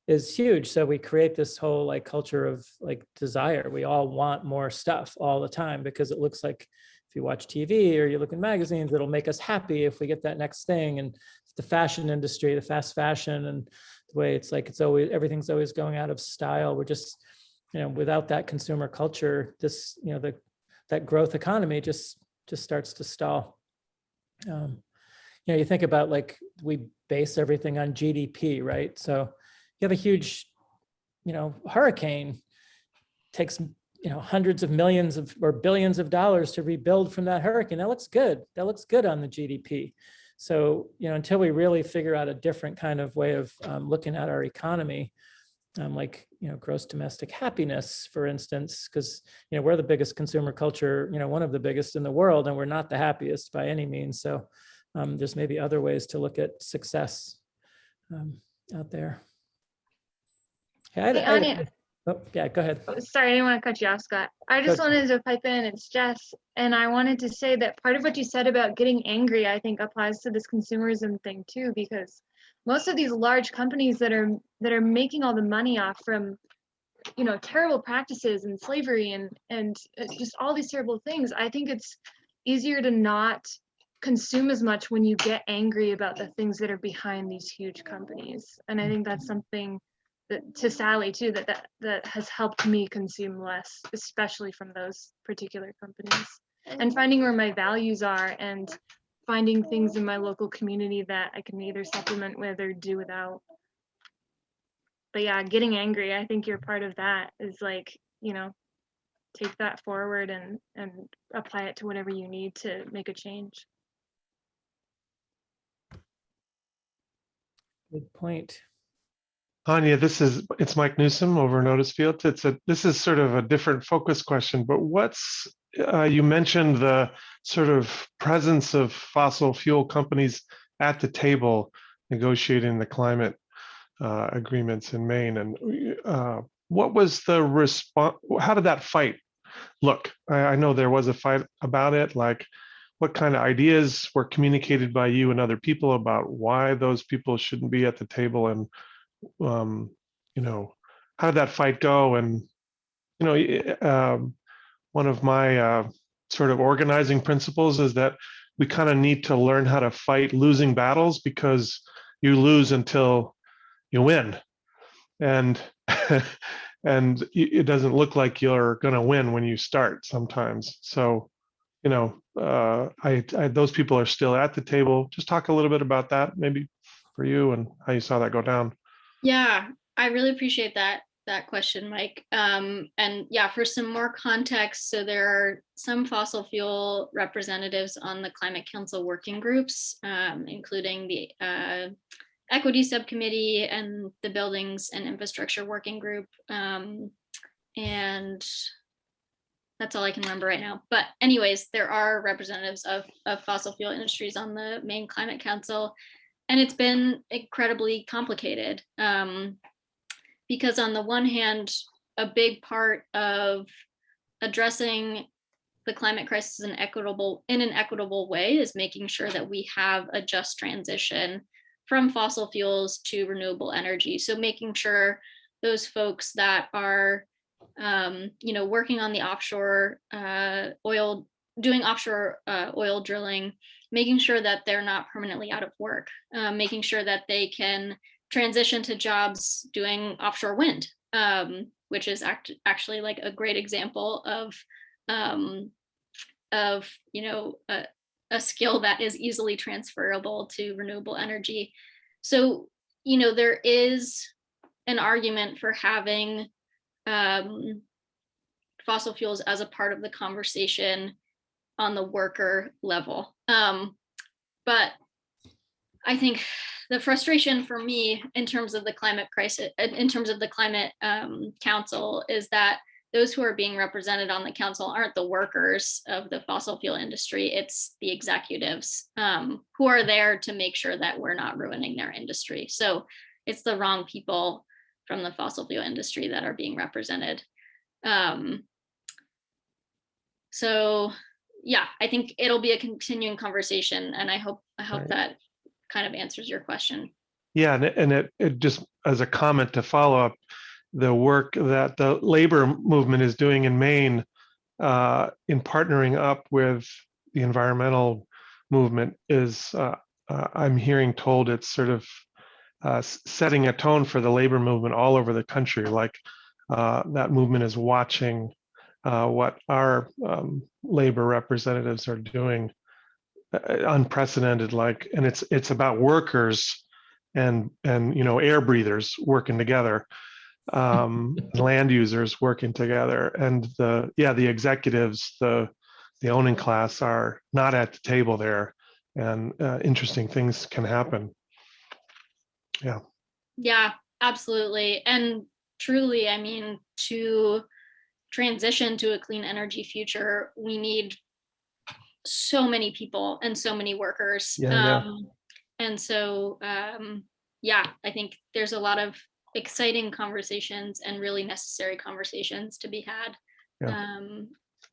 is huge. So we create this whole like culture of like desire. We all want more stuff all the time because it looks like, if you watch TV or you look in magazines, it'll make us happy if we get that next thing. And the fashion industry, the fast fashion, and the way it's like, everything's always going out of style. We're just, you know, without that consumer culture, this, you know, that growth economy just starts to stall. You know, you think about like, we base everything on GDP, right? So you have a huge, you know, hurricane, takes, you know, hundreds of millions or billions of dollars to rebuild from that hurricane. That looks good. That looks good on the GDP. So, you know, until we really figure out a different kind of way of looking at our economy, like, you know, gross domestic happiness, for instance, because, you know, we're the biggest consumer culture, you know, one of the biggest in the world, and we're not the happiest by any means. So there's maybe other ways to look at success out there. Ania. Oh, yeah, go ahead. Oh, sorry, I didn't want to cut you off, Scott. I just wanted to pipe in. It's Jess, and I wanted to say that part of what you said about getting angry, I think, applies to this consumerism thing too, because most of these large companies that are making all the money off from, you know, terrible practices and slavery and just all these terrible things, I think it's easier to not consume as much when you get angry about the things that are behind these huge companies. And I think that's something that, to Sally too, that has helped me consume less, especially from those particular companies, and finding where my values are and finding things in my local community that I can either supplement with or do without. But yeah, getting angry, I think you're part of that, is like, you know, take that forward and apply it to whatever you need to make a change. Good point. Ania, it's Mike Newsom over in Otisfield. This is sort of a different focus question, but you mentioned the sort of presence of fossil fuel companies at the table negotiating the climate agreements in Maine. And what was the response? How did that fight look? I know there was a fight about it. Like, what kind of ideas were communicated by you and other people about why those people shouldn't be at the table? And you know, how did that fight go? And you know, one of my sort of organizing principles is that we kind of need to learn how to fight losing battles, because you lose until you win, and and it doesn't look like you're going to win when you start sometimes. So, you know, those people are still at the table. Just talk a little bit about that, maybe for you, and how you saw that go down. Yeah, I really appreciate that question, Mike. And yeah, for some more context, so there are some fossil fuel representatives on the Climate Council working groups, including the Equity Subcommittee and the Buildings and Infrastructure Working Group. And that's all I can remember right now. But anyways, there are representatives of fossil fuel industries on the Maine Climate Council. And it's been incredibly complicated because on the one hand, a big part of addressing the climate crisis in an equitable way is making sure that we have a just transition from fossil fuels to renewable energy. So making sure those folks that are, you know, working on the offshore oil, doing offshore oil drilling, making sure that they're not permanently out of work, making sure that they can transition to jobs doing offshore wind, which is actually like a great example of you know, a skill that is easily transferable to renewable energy. So, you know, there is an argument for having fossil fuels as a part of the conversation on the worker level. But I think the frustration for me in terms of the climate crisis, in terms of the climate council, is that those who are being represented on the council aren't the workers of the fossil fuel industry, it's the executives who are there to make sure that we're not ruining their industry. So it's the wrong people from the fossil fuel industry that are being represented. So yeah, I think it'll be a continuing conversation, and I hope right. That kind of answers your question. Yeah, and it just, as a comment to follow up, the work that the labor movement is doing in Maine in partnering up with the environmental movement is, I'm hearing told it's sort of setting a tone for the labor movement all over the country. Like that movement is watching what our labor representatives are doing, unprecedented. Like, and it's about workers and you know, air breathers working together, land users working together, and the executives, the owning class are not at the table there, and interesting things can happen. Yeah, absolutely. And truly, I mean, to transition to a clean energy future, we need so many people and so many workers. And so yeah, I think there's a lot of exciting conversations and really necessary conversations to be had.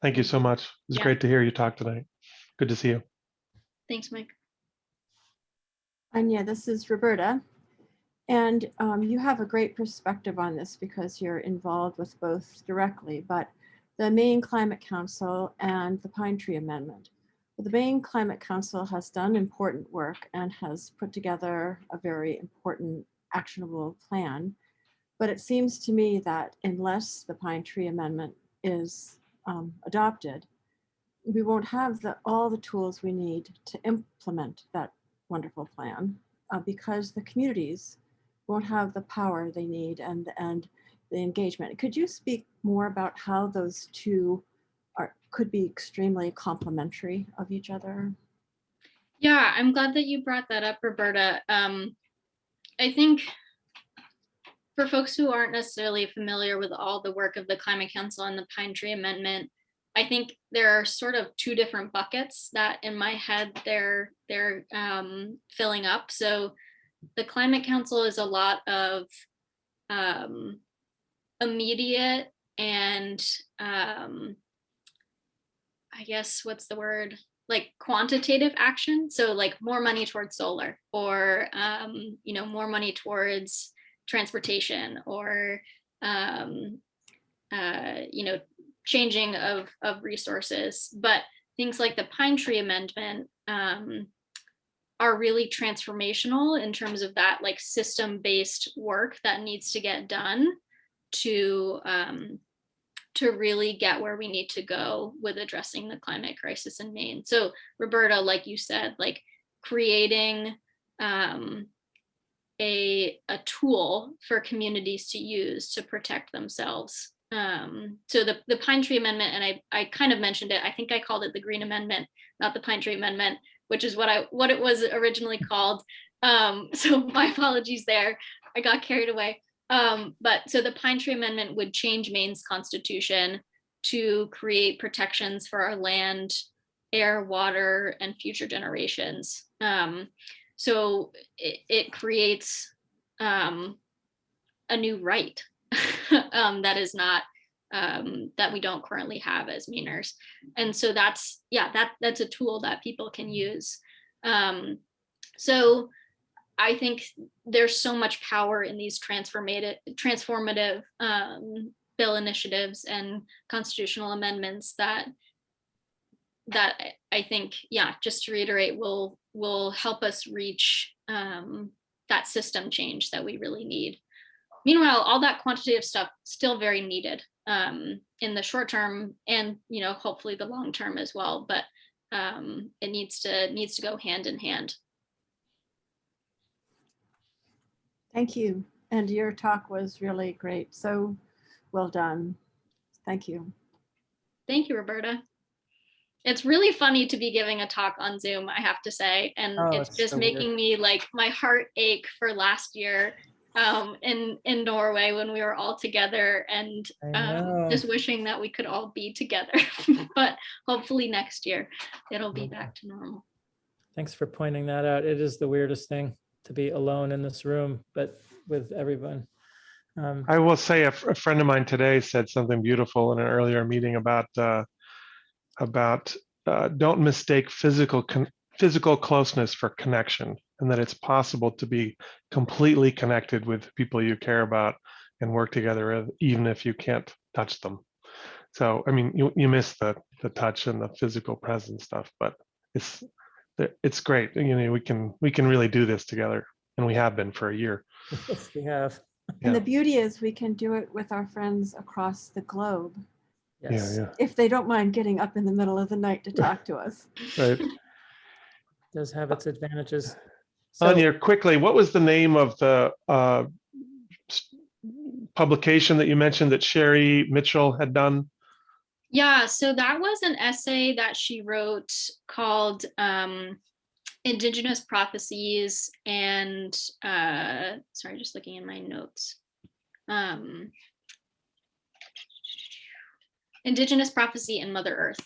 Thank you so much. It's great to hear you talk tonight. Good to see you. Thanks, Mike. Ania, this is Roberta. And you have a great perspective on this because you're involved with both directly, but the Maine Climate Council and the Pine Tree Amendment. Well, the Maine Climate Council has done important work and has put together a very important actionable plan. But it seems to me that unless the Pine Tree Amendment is adopted, we won't have all the tools we need to implement that wonderful plan because the communities won't have the power they need and the engagement. Could you speak more about how those two could be extremely complementary of each other? Yeah, I'm glad that you brought that up, Roberta. I think for folks who aren't necessarily familiar with all the work of the Climate Council and the Pine Tree Amendment, I think there are sort of two different buckets that in my head they're filling up. So the Climate Council is a lot of immediate and I guess what's the word, like quantitative action. So like more money towards solar, or more money towards transportation, or changing of resources. But things like the Pine Tree Amendment are really transformational in terms of that like system-based work that needs to get done to really get where we need to go with addressing the climate crisis in Maine. So Roberta, like you said, like creating a tool for communities to use to protect themselves. So the Pine Tree Amendment, and I kind of mentioned it, I think I called it the Green Amendment, not the Pine Tree Amendment, which is what it was originally called. So my apologies there, I got carried away. But so the Pine Tree Amendment would change Maine's constitution to create protections for our land, air, water, and future generations. So it creates a new right that is not that we don't currently have as Mainers. And so that's a tool that people can use. So I think there's so much power in these transformative bill initiatives and constitutional amendments that I think, just to reiterate, will help us reach that system change that we really need. Meanwhile, all that quantitative stuff still very needed in the short term, and hopefully the long term as well. But it needs to go hand in hand. Thank you. And your talk was really great. So well done. Thank you. Thank you, Roberta. It's really funny to be giving a talk on Zoom, I have to say. And it's just so making me like my heart ache for last year in Norway when we were all together, and just wishing that we could all be together. But hopefully next year it'll be back to normal. Thanks for pointing that out. It is the weirdest thing to be alone in this room, but with everyone. I will say a friend of mine today said something beautiful in an earlier meeting about don't mistake physical closeness for connection, and that it's possible to be completely connected with people you care about and work together with, even if you can't touch them. So, I mean, you miss the touch and the physical presence stuff, but it's great. We can really do this together, and we have been for a year. Yes, we have. And the beauty is we can do it with our friends across the globe. Yes. Yeah. If they don't mind getting up in the middle of the night to talk to us. Right. It does have its advantages. So, Ania, quickly, what was the name of the publication that you mentioned that Sherry Mitchell had done? Yeah, so that was an essay that she wrote called Indigenous Prophecies and sorry, just looking in my notes. Indigenous Prophecy and Mother Earth.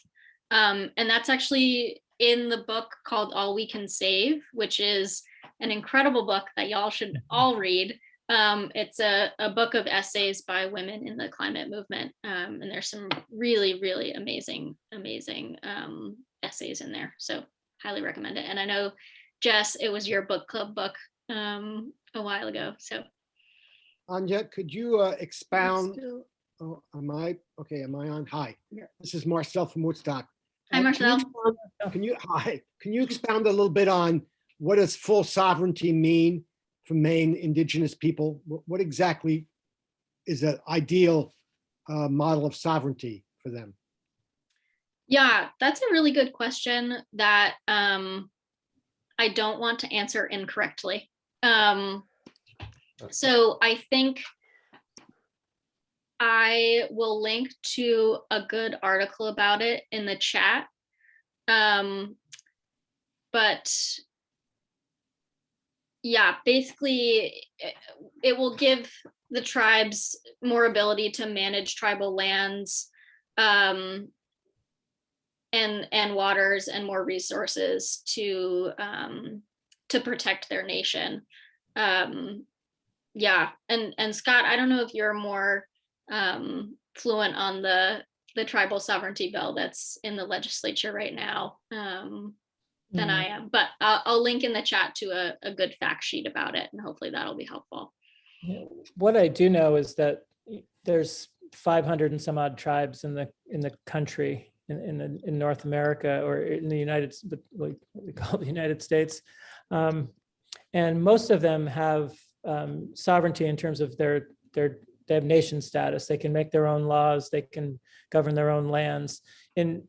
And that's actually in the book called All We Can Save, which is an incredible book that y'all should all read. It's a book of essays by women in the climate movement. And there's some really, really amazing essays in there. So highly recommend it. And I know, Jess, it was your book club book a while ago. So Ania, could you expound? Oh, am I on? Hi, this is Marcel from Woodstock. Hi, Marcel. Can you expound a little bit on what does full sovereignty mean for Maine Indigenous people? What exactly is the ideal model of sovereignty for them? Yeah, that's a really good question that I don't want to answer incorrectly. So I think I will link to a good article about it in the chat. But yeah, basically it will give the tribes more ability to manage tribal lands, and waters and more resources to protect their nation. Yeah, and Scott, I don't know if you're more fluent on the tribal sovereignty bill that's in the legislature right now than I am, but I'll link in the chat to a good fact sheet about it, and hopefully that'll be helpful. Yeah. What I do know is that there's 500 and some odd tribes in the country, in North America, or in the what we call the United States, and most of them have sovereignty in terms of they have nation status. They can make their own laws. They can govern their own lands. And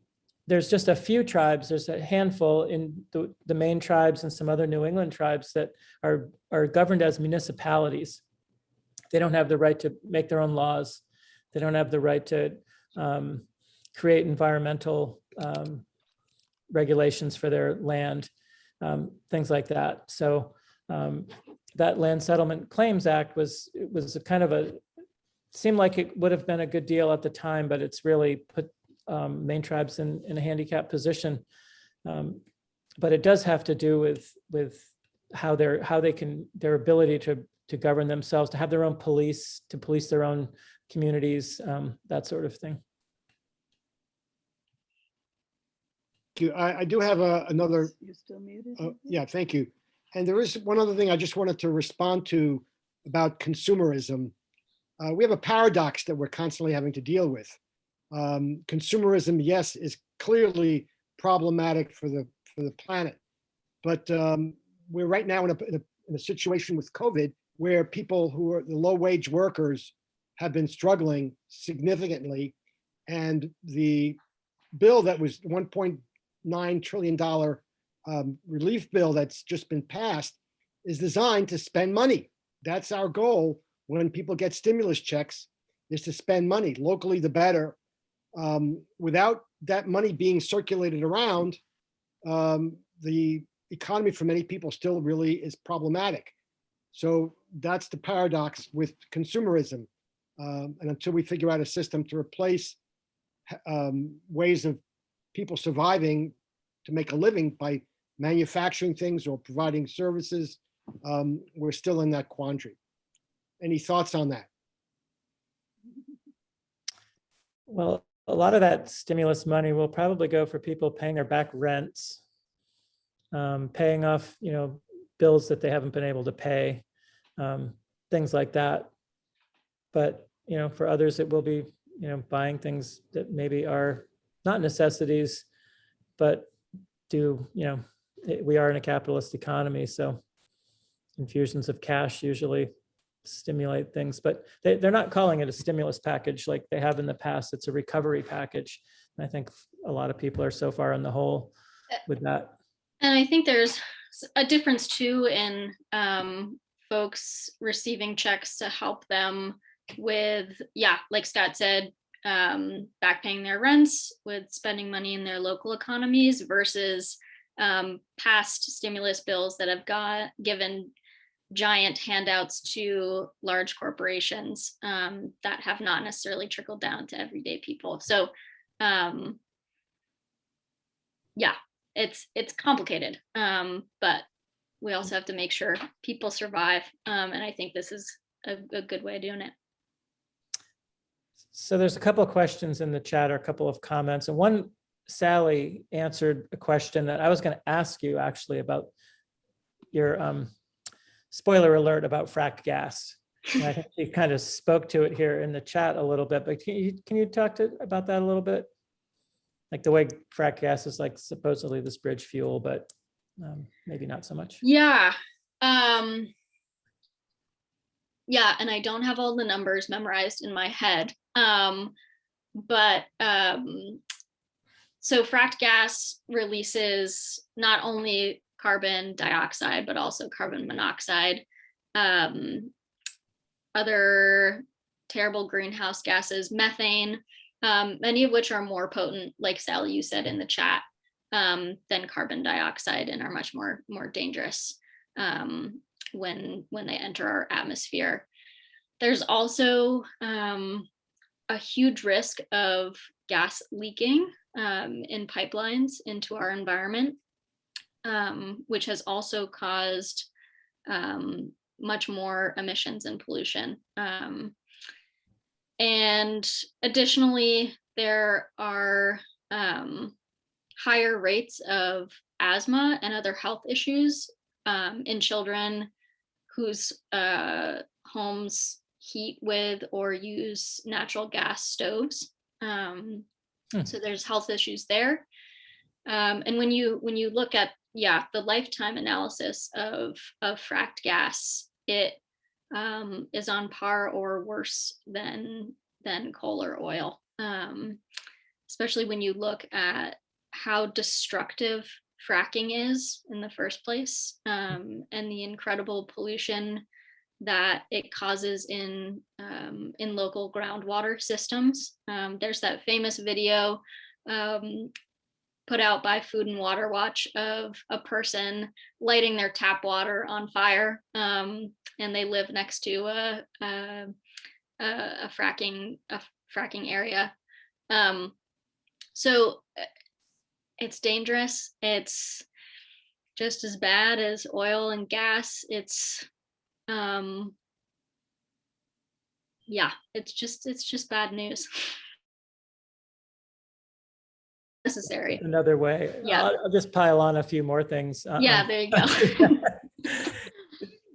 there's just a few tribes. There's a handful in the main tribes and some other New England tribes that are governed as municipalities. They don't have the right to make their own laws. They don't have the right to create environmental regulations for their land, things like that. So that Land Settlement Claims Act was a kind of seemed like it would have been a good deal at the time, but it's really put Maine tribes in a handicapped position. But it does have to do with how their ability to govern themselves, to have their own police, to police their own communities, that sort of thing. Thank you. I do have another. You're still muted? Yeah, thank you. And there is one other thing I just wanted to respond to about consumerism. We have a paradox that we're constantly having to deal with. Consumerism, yes, is clearly problematic for the planet, but we're right now in a situation with COVID where people who are the low-wage workers have been struggling significantly, and the bill that was $1.9 trillion relief bill that's just been passed is designed to spend money. That's our goal when people get stimulus checks, is to spend money. Locally, the better. Without that money being circulated around, the economy for many people still really is problematic. So that's the paradox with consumerism. And until we figure out a system to replace ways of people surviving to make a living by manufacturing things or providing services, we're still in that quandary. Any thoughts on that? Well, a lot of that stimulus money will probably go for people paying their back rents, paying off, bills that they haven't been able to pay, things like that. But, for others, it will be, buying things that maybe are not necessities, but we are in a capitalist economy, so infusions of cash usually stimulate things, but they're not calling it a stimulus package like they have in the past. It's a recovery package. And I think a lot of people are so far in the hole with that. And I think there's a difference too in folks receiving checks to help them with, like Scott said, back paying their rents, with spending money in their local economies, versus past stimulus bills that have given giant handouts to large corporations that have not necessarily trickled down to everyday people. So it's complicated, but we also have to make sure people survive, and I think this is a good way of doing it. So there's a couple of questions in the chat, or a couple of comments, and one, Sally answered a question that I was going to ask you actually about your spoiler alert about fracked gas. And I think you kind of spoke to it here in the chat a little bit, but can you talk about that a little bit? Like the way fracked gas is like supposedly this bridge fuel, but maybe not so much. Yeah. And I don't have all the numbers memorized in my head. But So fracked gas releases not only carbon dioxide, but also carbon monoxide, other terrible greenhouse gases, methane, many of which are more potent, like Sally, you said in the chat, than carbon dioxide, and are much more dangerous when they enter our atmosphere. There's also a huge risk of gas leaking in pipelines into our environment, which has also caused much more emissions and pollution. And additionally, there are higher rates of asthma and other health issues in children whose homes heat with or use natural gas stoves. So there's health issues there. And when you look at the lifetime analysis of fracked gas, it is on par or worse than coal or oil, especially when you look at how destructive fracking is in the first place, and the incredible pollution that it causes in local groundwater systems. There's that famous video put out by Food and Water Watch of a person lighting their tap water on fire, and they live next to a fracking area. So it's dangerous. It's just as bad as oil and gas. It's it's just bad news. Necessary. Another way. I'll just pile on a few more things. There you go.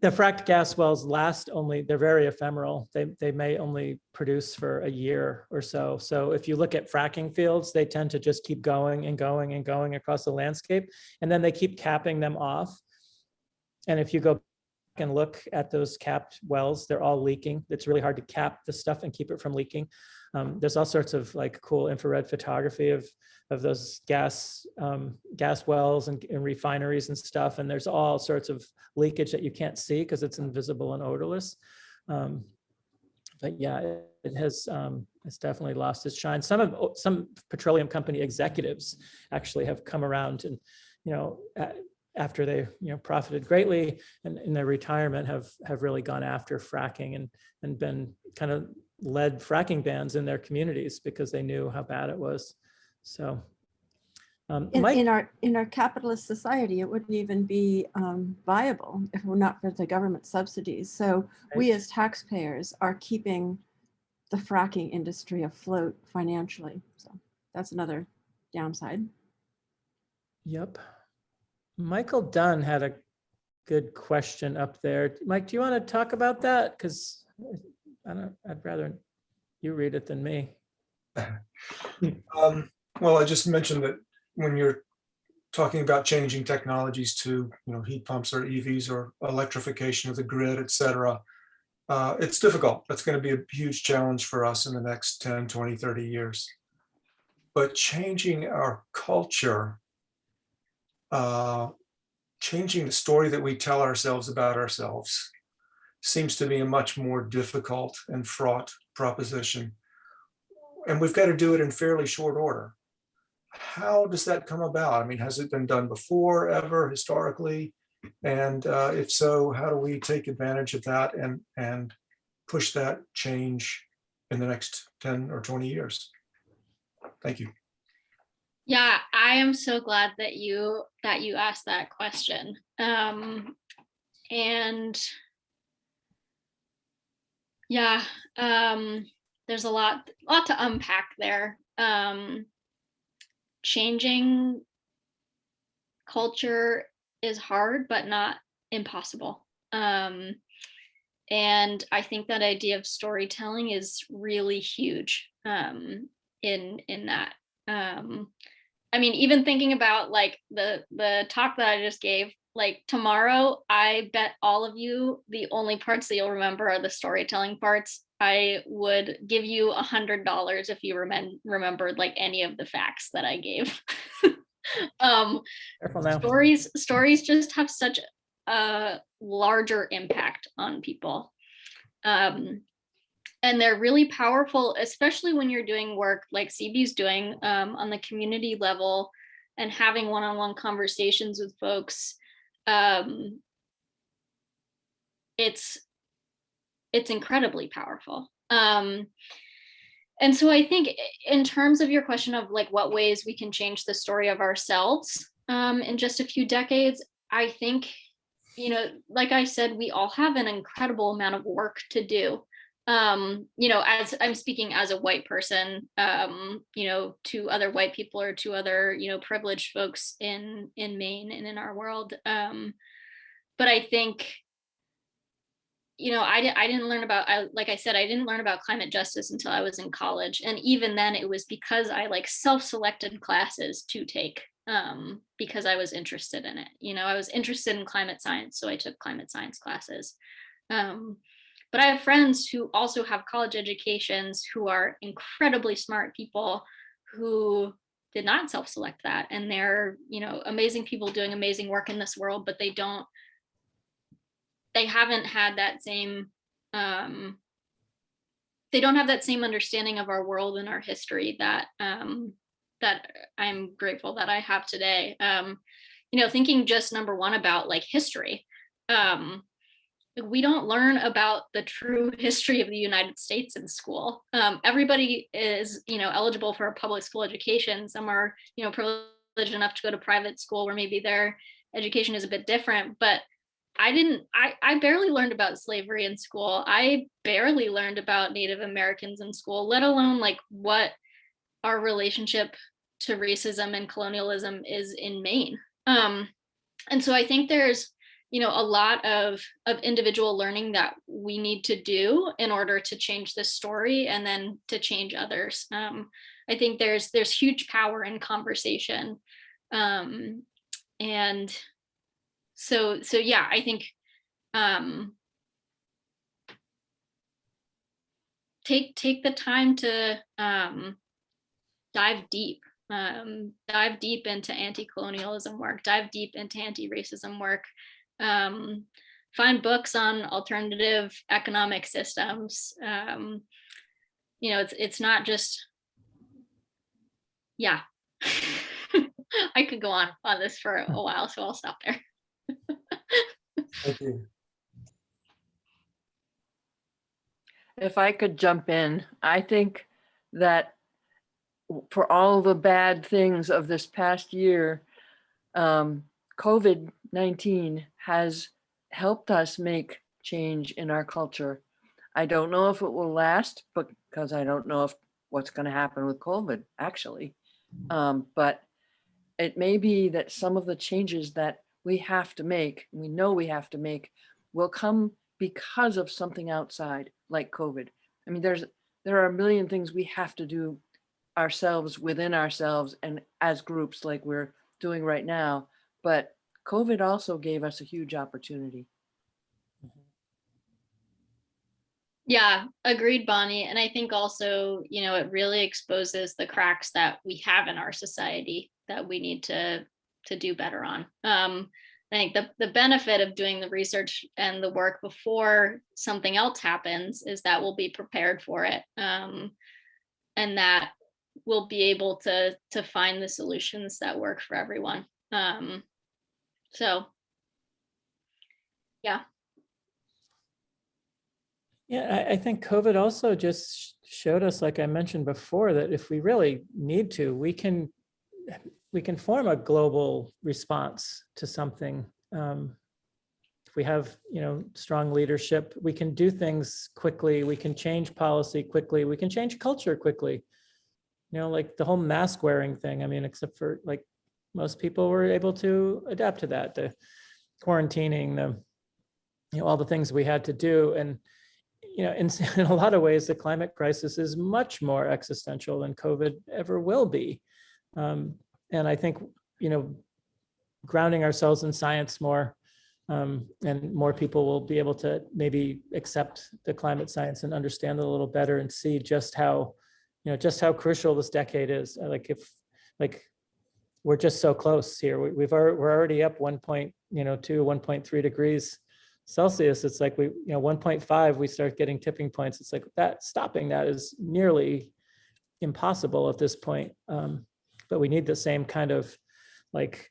The fracked gas wells they're very ephemeral. They may only produce for a year or so. So if you look at fracking fields, they tend to just keep going and going and going across the landscape, and then they keep capping them off. And if you go and look at those capped wells, they're all leaking. It's really hard to cap the stuff and keep it from leaking. There's all sorts of like cool infrared photography of those gas wells and refineries and stuff. And there's all sorts of leakage that you can't see because it's invisible and odorless. But yeah, it has it's definitely lost its shine. Some petroleum company executives actually have come around and, after they profited greatly and in their retirement have really gone after fracking and been kind of led fracking bans in their communities because they knew how bad it was. So in our capitalist society, it wouldn't even be viable if it were not for the government subsidies. So we as taxpayers are keeping the fracking industry afloat financially. So that's another downside. Yep. Michael Dunn had a good question up there. Mike, do you want to talk about that? Because I'd rather you read it than me. Well, I just mentioned that when you're talking about changing technologies to heat pumps or EVs or electrification of the grid, et cetera, it's difficult. That's going to be a huge challenge for us in the next 10, 20, 30 years. But changing our culture, changing the story that we tell ourselves about ourselves seems to be a much more difficult and fraught proposition. And we've got to do it in fairly short order. How does that come about? I mean, has it been done before, ever, historically? And if so, how do we take advantage of that and push that change in the next 10 or 20 years? Thank you. Yeah, I am so glad that you asked that question. And yeah, there's a lot to unpack there. Changing culture is hard, but not impossible. And I think that idea of storytelling is really huge in that. I mean, even thinking about like the talk that I just gave like tomorrow, I bet all of you, the only parts that you'll remember are the storytelling parts. I would give you $100 if you remembered like any of the facts that I gave. Careful now. Stories just have such a larger impact on people. And they're really powerful, especially when you're doing work like CB's doing on the community level and having one-on-one conversations with folks. It's incredibly powerful. And so I think in terms of your question of like what ways we can change the story of ourselves in just a few decades, I think, you know, like I said, we all have an incredible amount of work to do. You know, as I'm speaking as a white person, you know, to other white people or to other, you know, privileged folks in Maine and in our world. But I think, you know, I didn't learn about, like I said, I didn't learn about climate justice until I was in college. And even then it was because I like self-selected classes to take because I was interested in it. You know, I was interested in climate science, so I took climate science classes. But I have friends who also have college educations who are incredibly smart people who did not self-select that. And they're, you know, amazing people doing amazing work in this world, but they haven't had that same, they don't have that same understanding of our world and our history that, that I'm grateful that I have today. You know, thinking just number one about like history, we don't learn about the true history of the United States in school. Everybody is, you know, eligible for a public school education. Some are, you know, privileged enough to go to private school where maybe their education is a bit different. But I barely learned about slavery in school. I barely learned about Native Americans in school, let alone like what our relationship to racism and colonialism is in Maine. And so I think there's, you know, a lot of individual learning that we need to do in order to change this story and then to change others. I think there's huge power in conversation. And so yeah, I think take the time to dive deep into anti-colonialism work, dive deep into anti-racism work. Find books on alternative economic systems. You know, it's not just, yeah. I could go on this for a while, so I'll stop there. Thank you. If I could jump in, I think that for all the bad things of this past year, COVID-19 has helped us make change in our culture. I don't know if it will last, but because I don't know what's going to happen with COVID, actually. But it may be that some of the changes that we have to make, we know we have to make, will come because of something outside, like COVID. I mean, there are a million things we have to do ourselves, within ourselves, and as groups like we're doing right now. But COVID also gave us a huge opportunity. Yeah, agreed, Bonnie. And I think also, you know, it really exposes the cracks that we have in our society that we need to do better on. I think the benefit of doing the research and the work before something else happens is that we'll be prepared for it. And that we'll be able to find the solutions that work for everyone. So, yeah. Yeah, I think COVID also just showed us, like I mentioned before, that if we really need to, we can form a global response to something. If we have, you know, strong leadership, we can do things quickly. We can change policy quickly. We can change culture quickly. You know, like the whole mask wearing thing. I mean, except for like most people were able to adapt to that, the quarantining, the, you know, all the things we had to do. And you know, in a lot of ways, the climate crisis is much more existential than COVID ever will be. And I think, you know, grounding ourselves in science more, and more people will be able to maybe accept the climate science and understand it a little better and see just how, just how crucial this decade is. Like we're just so close here. We're already up 1.2, 1.3 degrees Celsius. It's like 1.5, we start getting tipping points. It's like stopping that is nearly impossible at this point. But we need the same kind of like,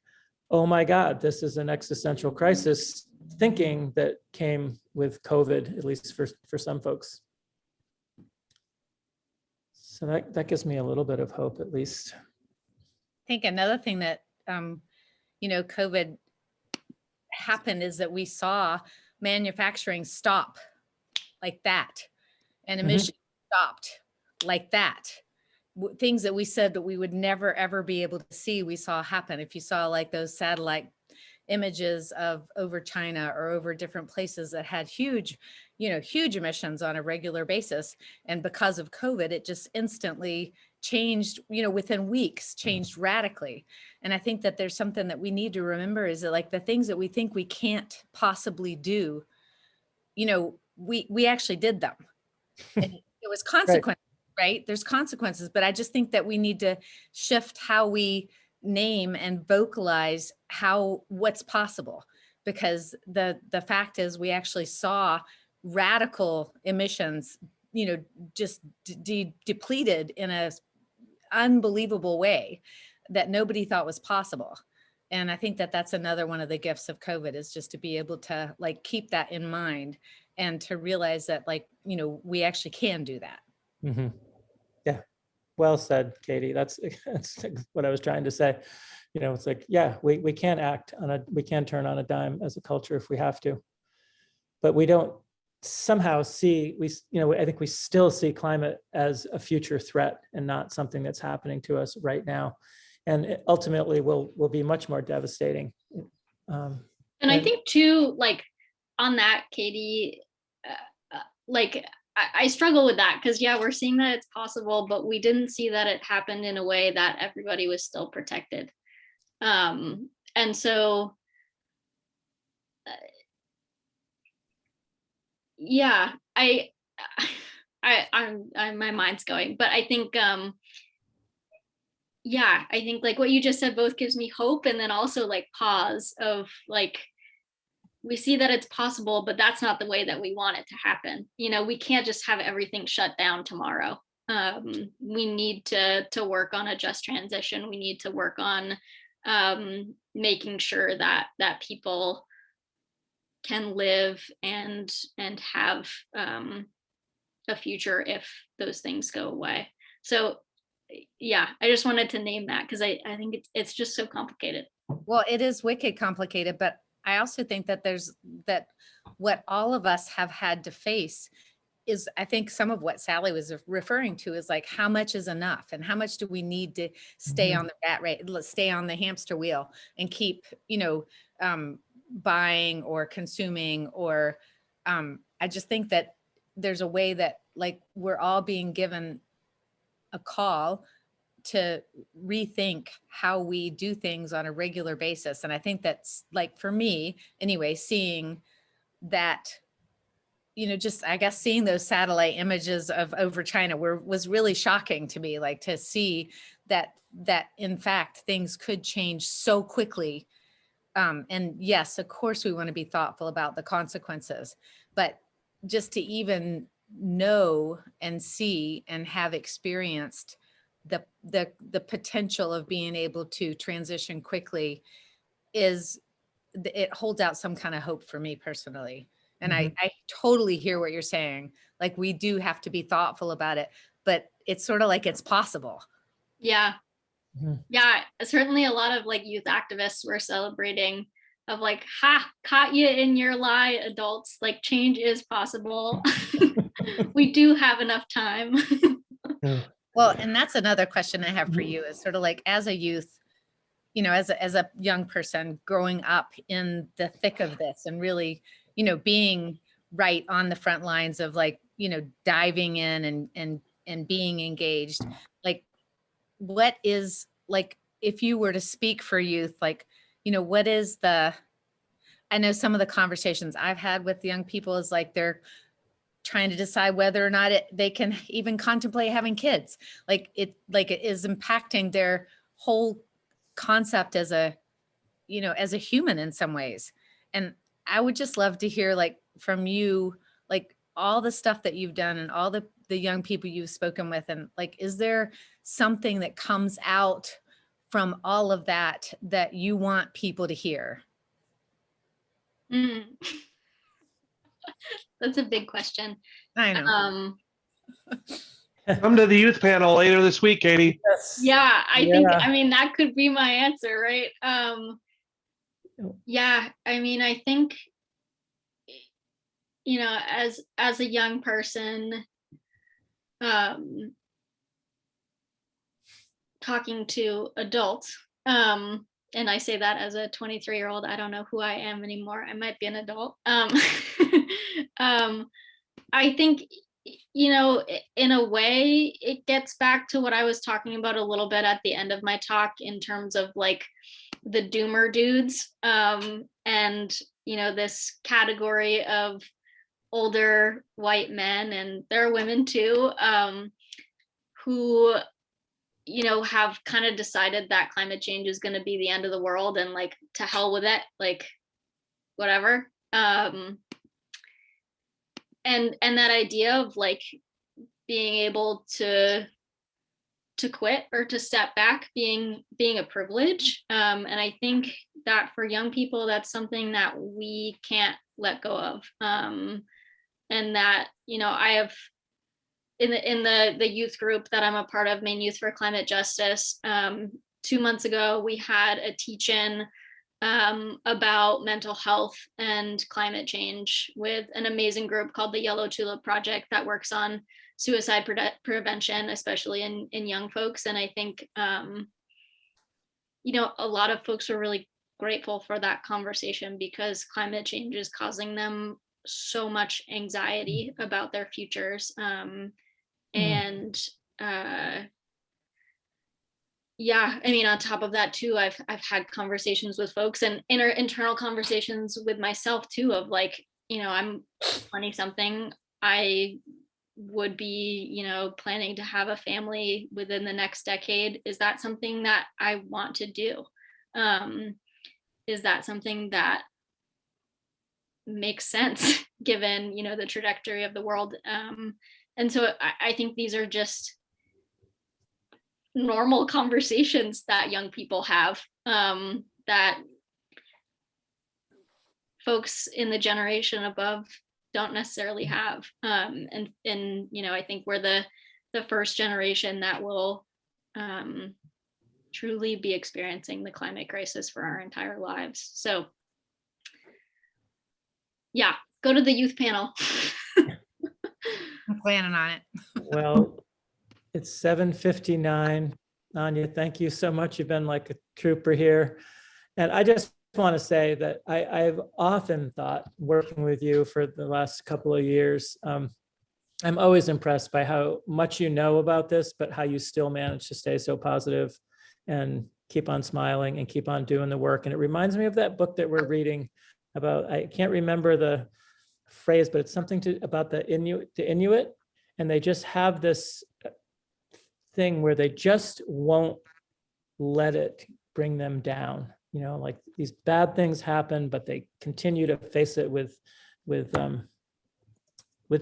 oh my God, this is an existential crisis thinking that came with COVID, at least for some folks. So that gives me a little bit of hope, at least. I think another thing that, COVID happened is that we saw manufacturing stop like that, and emissions stopped like that. Things that we said that we would never, ever be able to see, we saw happen. If you saw like those satellite images of over China or over different places that had huge emissions on a regular basis. And because of COVID, it just instantly changed, within weeks, changed radically. And I think that there's something that we need to remember is that like the things that we think we can't possibly do, we actually did them. And it was consequences. Right? There's consequences, but I just think that we need to shift how we name and vocalize what's possible, because the fact is we actually saw radical emissions, just depleted in a unbelievable way that nobody thought was possible. And I think that that's another one of the gifts of COVID, is just to be able to like keep that in mind and to realize that like, we actually can do that. Mm-hmm. Yeah, well said, Katie. That's what I was trying to say. It's like, yeah, we can act we can turn on a dime as a culture if we have to, but we don't somehow see, I think we still see climate as a future threat and not something that's happening to us right now. And it ultimately will be much more devastating. And I think too, like on that, Katie, I struggle with that because, yeah, we're seeing that it's possible, but we didn't see that it happened in a way that everybody was still protected. And so, yeah, I'm my mind's going, but I think, yeah, I think like what you just said both gives me hope, and then also like pause of like, we see that it's possible, but that's not the way that we want it to happen. We can't just have everything shut down tomorrow. We need to work on a just transition. We need to work on making sure that people can live and have a future if those things go away. So yeah, I just wanted to name that because I think it's just so complicated. Well, it is wicked complicated, but I also think that that what all of us have had to face is, I think some of what Sally was referring to is like, how much is enough and how much do we need to stay on the rat race, stay on the hamster wheel and keep, buying or consuming, or I just think that there's a way that like we're all being given a call to rethink how we do things on a regular basis. And I think that's like, for me anyway, seeing that, just, I guess, seeing those satellite images of over China was really shocking to me, like to see that in fact, things could change so quickly. And yes, of course, we want to be thoughtful about the consequences, but just to even know and see and have experienced the potential of being able to transition quickly it holds out some kind of hope for me personally. And I totally hear what you're saying. Like we do have to be thoughtful about it, but it's sort of like it's possible. Yeah. Yeah. Certainly a lot of like youth activists were celebrating of like, caught you in your lie, adults, like change is possible. We do have enough time. Well, and that's another question I have for you is sort of like as a youth, as a young person growing up in the thick of this and really, being right on the front lines of like, diving in and being engaged, like what is like, if you were to speak for youth, like what is I know some of the conversations I've had with young people is like they're trying to decide whether or not they can even contemplate having kids. Like it is impacting their whole concept as a human in some ways. And I would just love to hear like from you, like all the stuff that you've done and all the young people you've spoken with. And like, is there something that comes out from all of that that you want people to hear? Mm. That's a big question. I know. Come to the youth panel later this week, Katie. Yes. Yeah, I think, Yeah. I mean, that could be my answer, right? Yeah, I mean, I think, as a young person, talking to adults, and I say that as a 23-year-old, I don't know who I am anymore. I might be an adult. I think, in a way, it gets back to what I was talking about a little bit at the end of my talk in terms of like the doomer dudes, and, this category of older white men, and there are women too, who, have kind of decided that climate change is going to be the end of the world and like to hell with it, like whatever. And that idea of like being able to quit or to step back being a privilege. And I think that for young people, that's something that we can't let go of. And that, I have in the youth group that I'm a part of, Maine Youth for Climate Justice, 2 months ago, we had a teach-in about mental health and climate change with an amazing group called the Yellow Tulip Project that works on suicide prevention, especially in young folks. And I think, a lot of folks are really grateful for that conversation because climate change is causing them so much anxiety about their futures. And yeah, I mean, on top of that too, I've had conversations with folks and internal conversations with myself too of like, I'm 20 something. I would be, planning to have a family within the next decade. Is that something that I want to do? Is that something that makes sense given, the trajectory of the world? And so I think these are just normal conversations that young people have, that folks in the generation above don't necessarily have. And I think we're the first generation that will truly be experiencing the climate crisis for our entire lives. So yeah, go to the youth panel. I'm planning on it. Well, it's 7:59. Ania, thank you so much. You've been like a trooper here. And I just want to say that I've often thought, working with you for the last couple of years, I'm always impressed by how much you know about this, but how you still manage to stay so positive and keep on smiling and keep on doing the work. And it reminds me of that book that we're reading about, I can't remember the phrase, but it's something about the Inuit, and they just have this thing where they just won't let it bring them down. Like these bad things happen, but they continue to face it with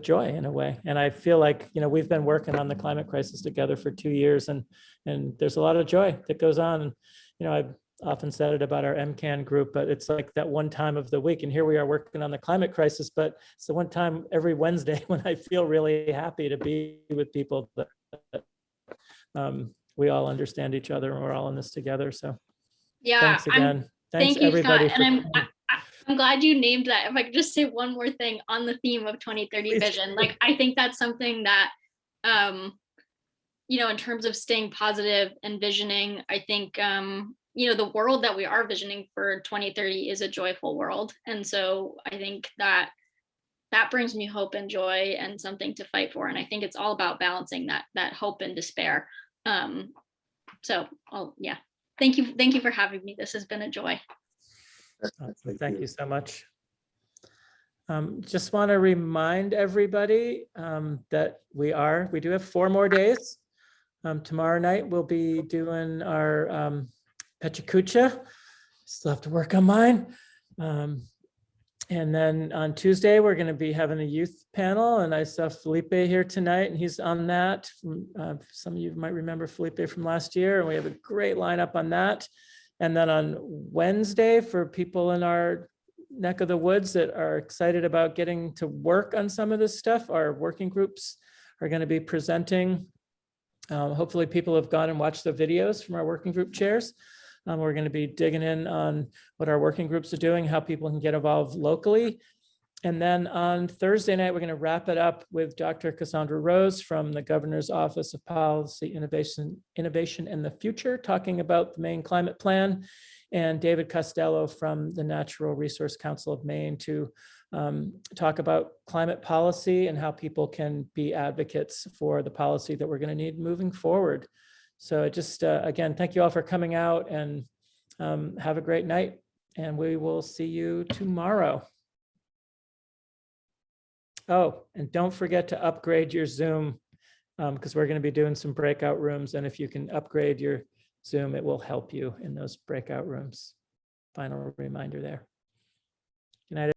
joy in a way. And I feel like, we've been working on the climate crisis together for 2 years, and there's a lot of joy that goes on. And, I've often said it about our MCAN group, but it's like that one time of the week. And here we are working on the climate crisis, but it's the one time every Wednesday when I feel really happy to be with people that we all understand each other and we're all in this together. So Yeah, thanks again. Thanks thank you, everybody. Scott. And I'm glad you named that. If I could just say one more thing on the theme of 2030 Please. vision, like I think that's something that, in terms of staying positive and visioning, I think, the world that we are visioning for 2030 is a joyful world. And so I think that brings me hope and joy and something to fight for. And I think it's all about balancing that hope and despair. So, yeah, thank you for having me. This has been a joy. Awesome. Thank you so much. Just want to remind everybody that we do have 4 more days. Tomorrow night we'll be doing our Pechacucha. Still have to work on mine. And then on Tuesday, we're going to be having a youth panel, and I saw Felipe here tonight, and he's on that. Some of you might remember Felipe from last year, and we have a great lineup on that. And then on Wednesday, for people in our neck of the woods that are excited about getting to work on some of this stuff, our working groups are going to be presenting. Hopefully people have gone and watched the videos from our working group chairs. We're going to be digging in on what our working groups are doing, how people can get involved locally. And then on Thursday night, we're going to wrap it up with Dr. Cassandra Rose from the Governor's Office of Policy Innovation and the Future, talking about the Maine Climate Plan, and David Costello from the Natural Resource Council of Maine to talk about climate policy and how people can be advocates for the policy that we're going to need moving forward. So just, again, thank you all for coming out, and have a great night, and we will see you tomorrow. Oh, and don't forget to upgrade your Zoom, because we're going to be doing some breakout rooms, and if you can upgrade your Zoom, it will help you in those breakout rooms. Final reminder there. Good night.